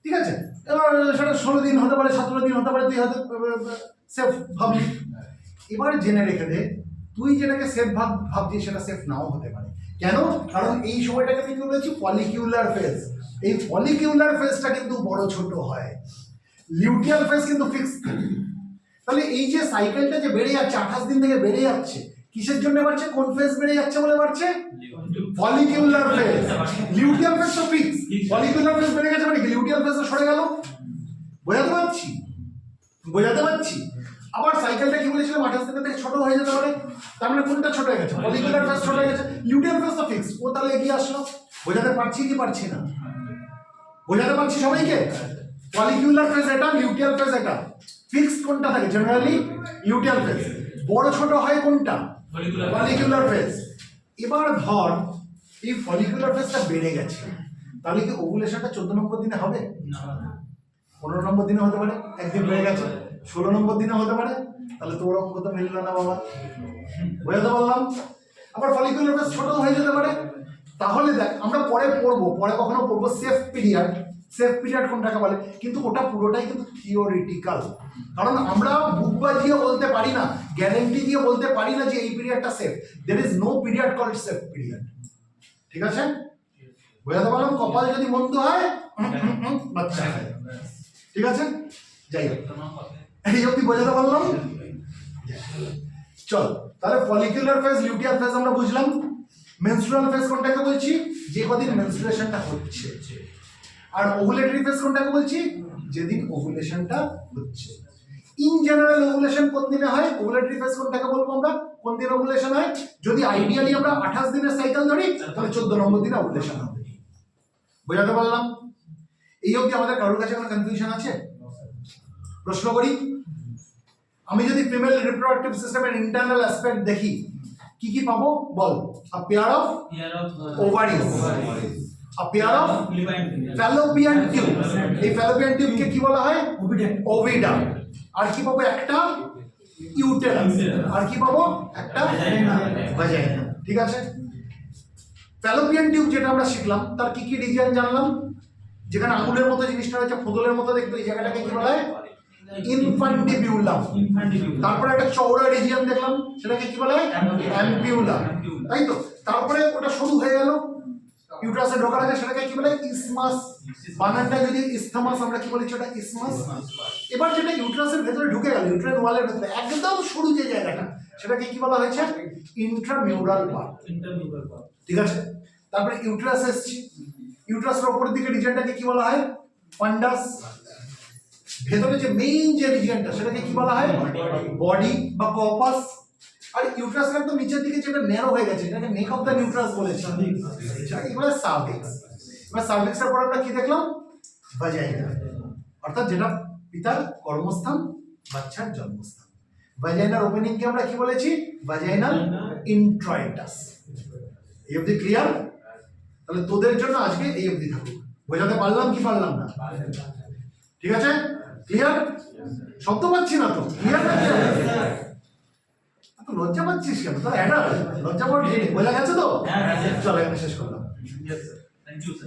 ঠিক আছে? এবার সেটা 16 দিন হতে পারে, 17 দিন হতে পারে, তুই হয়তো সেফ ভাবলি। এবার জেনে রেখে দে, তুই যেটাকে সেফ ভাবছিস সেটা সেফ নাও হতে পারে। কেন? কারণ এই সময়টাকে আমি বলেছি ফলিকিউলার ফেজ। এই ফলিকিউলার ফেজটা কিন্তু বড় ছোট হয়, লিউটিয়াল ফেজ কিন্তু ফিক্সড। তাহলে এই যে সাইকেলটা যে বেড়ে যাচ্ছে 28 দিন থেকে বেড়ে যাচ্ছে, কিসের জন্য বাড়ছে? কোন ফেজ বেড়ে যাচ্ছে বলে বাড়ছে? Follicular phase. লিউটিয়াল ফেজ তো ফিক্স, ফলিকিউলার ফেজ বেড়ে গেছে মানে কি লিউটিয়াল ফেজ সরে গেল। বোঝাতে পারছি? বোঝাতে পারছি? আবার সাইকেলটা কি বলেছিলাম 28 দিন থেকে ছোট হয়ে যেতে পারে, তার মানে কোনটা ছোট হয়ে গেছে? ফলিকুলার ফেজ ছোট হয়ে গেছে, লিউটিয়াল ফেজ তো ফিক্স, ও তাহলে এগিয়ে আসলো। বোঝাতে পারছি কি পারছি না? বোঝাতে পারছি সবাইকে? ফলিকুলার ফেজ এটা, লিউটিয়াল ফেজ এটা। ফিক্সড কোনটা থাকে? Generally luteal phase. বড় ছোট হয় কোনটা? Follicular phase. এবার ধর এই ফলিকুলার ফেজটা বেড়ে গেছে, তাহলে কি ওভুলেশনটা 14 নম্বর দিনে হবে? 15 নম্বর দিনে হতে পারে, একদিন বেড়ে গেছে। 16 নম্বর দিনে হতে পারে, তাহলে তোর অঙ্ক তো মিললো না বাবা, বোঝাতে পারলাম। আবার ফলিকুলার ফেজ ছোট হয়ে যেতে পারে। তাহলে দেখ আমরা পরে পড়বো, পরে কখনো পড়বো সেফ পিরিয়ড। সেফ পিরিয়ড কোনটাকে বলে, কিন্তু ওটা পুরোটাই কিন্তু থিওরিটিক্যাল। কারণ আমরা বুক বাজিয়ে বলতে পারি না, গ্যারেন্টি দিয়ে বলতে পারি না যে এই পিরিয়ডটা safe. There is no period called safe period. ঠিক আছে, বোঝাতে পারলাম। কপাল যদি মন্দ হয় বাচ্চা হয়। ঠিক আছে, যাই হোক, এই অব্দি বোঝাতে পারলাম। চল তাহলে ফলিকুলার ফেজ, লিউটিয়ার ফেজ আমরা বুঝলাম। মেনস্ট্রুয়াল ফেজ কোনটাকে বলছি, যে কদিন মেনস্ট্রুয়েশনটা হচ্ছে। আর ওভুলেটরি ফেজ কোনটাকে বলছি, যেদিন ওভুলেশনটা হচ্ছে। ইন জেনারেল ওভুলেশন কোন দিনে হয়, ওভুলেটরি ফেজ কোনটাকে বলবো আমরা, কোন দিন ওভুলেশন হয়। যদি আইডিয়ালি আমরা 28 দিনের সাইকেল ধরি তাহলে 14 নম্বর দিনে ওভুলেশন হবে। বোঝাতে পারলাম? এই অবধি আমাদের কারোর কাছে কোনো কনফিউশন আছে? প্রশ্ন করি। আমি যদি ফিমেল রিপ্রোডাক্টিভ সিস্টেমের ইন্টারনাল অ্যাসপেক্ট দেখি, কি কি পাবো বল? A pair of ovaries, a pair of fallopian tube. এই ফ্যালোপিয়ান টিউবকে কি বলা হয়? ওভিডা। আর কি পাবো? একটা ইউটেরাস। আর কি পাবো? একটা ভাজাইনা। ঠিক আছে, ফ্যালোপিয়ান টিউব যেটা আমরা শিখলাম তার কি কি রিজিয়ন জানলাম? যেখানে আঙুলের মতো জিনিসটা রয়েছে, ফোদলের মতো দেখতে, এই জায়গাটাকে কি বলা হয়? ইনফান্ডিবিউলাম। তারপরে একটা চওড়া রিজিয়ন দেখলাম, সেটাকে কি বলা হয়? অ্যাম্পিউলাম। তাই তো, তারপরে ওটা সরু হয়ে গেল, ইউট্রাসে ঢোকার আগে সেটাকে কি বলে? ইসমাস। বানানটা যদি ইসথামাস, আমরা কি বলি সেটা ইসমাস। এবার যেটা ইউট্রাসের ভেতরে ঢুকে গেল, ইউট্রাস ওয়ালের ভেতরে একদম সরু যে জায়গাটা, সেটাকে কি বলা হয়েছে? ইন্ট্রামিউরাল পার্ট। ঠিক আছে, তারপরে ইউট্রাস এসছি, ইউট্রাসের উপরের দিকে রিজিয়নটাকে কি বলা হয়? ফান্ডাস। ভেতরে যে মেইন যে রিজিয়নটা, সেটাকে কি বলা হয়? বডি বা কর্পাস। আর ইউট্রাসের একদম নিচের দিকে যেটা ন্যারো হয়ে গেছে, এটাকে নেক অফ দ্য নিউট্রাস বলেছে, এটাকে বলে সার্ভিক্স। এবার সার্ভিক্সের পর আমরা কি দেখলাম? ভাজাইনা, অর্থাৎ যেটা পিতার কর্মস্থান, বাচ্চার জন্মস্থান। ভাজাইনার ওপেনিং কে আমরা কি বলেছি? ভাজাইনাল ইন্ট্রয়েটাস। এই অবধি ক্লিয়ার? তাহলে তোদের জন্য আজকে এই অবধি থাকুক। বোঝাতে পারলাম কি পারলাম না? ঠিক আছে, ক্লিয়ার? শব্দ পাচ্ছি না তো, ক্লিয়ার? তো লজ্জা পাচ্ছিস কেন? তো লজ্জা পাচ্ছিস, বোঝা গেছে তো? চলো এখানে শেষ করলাম। Thank you, sir.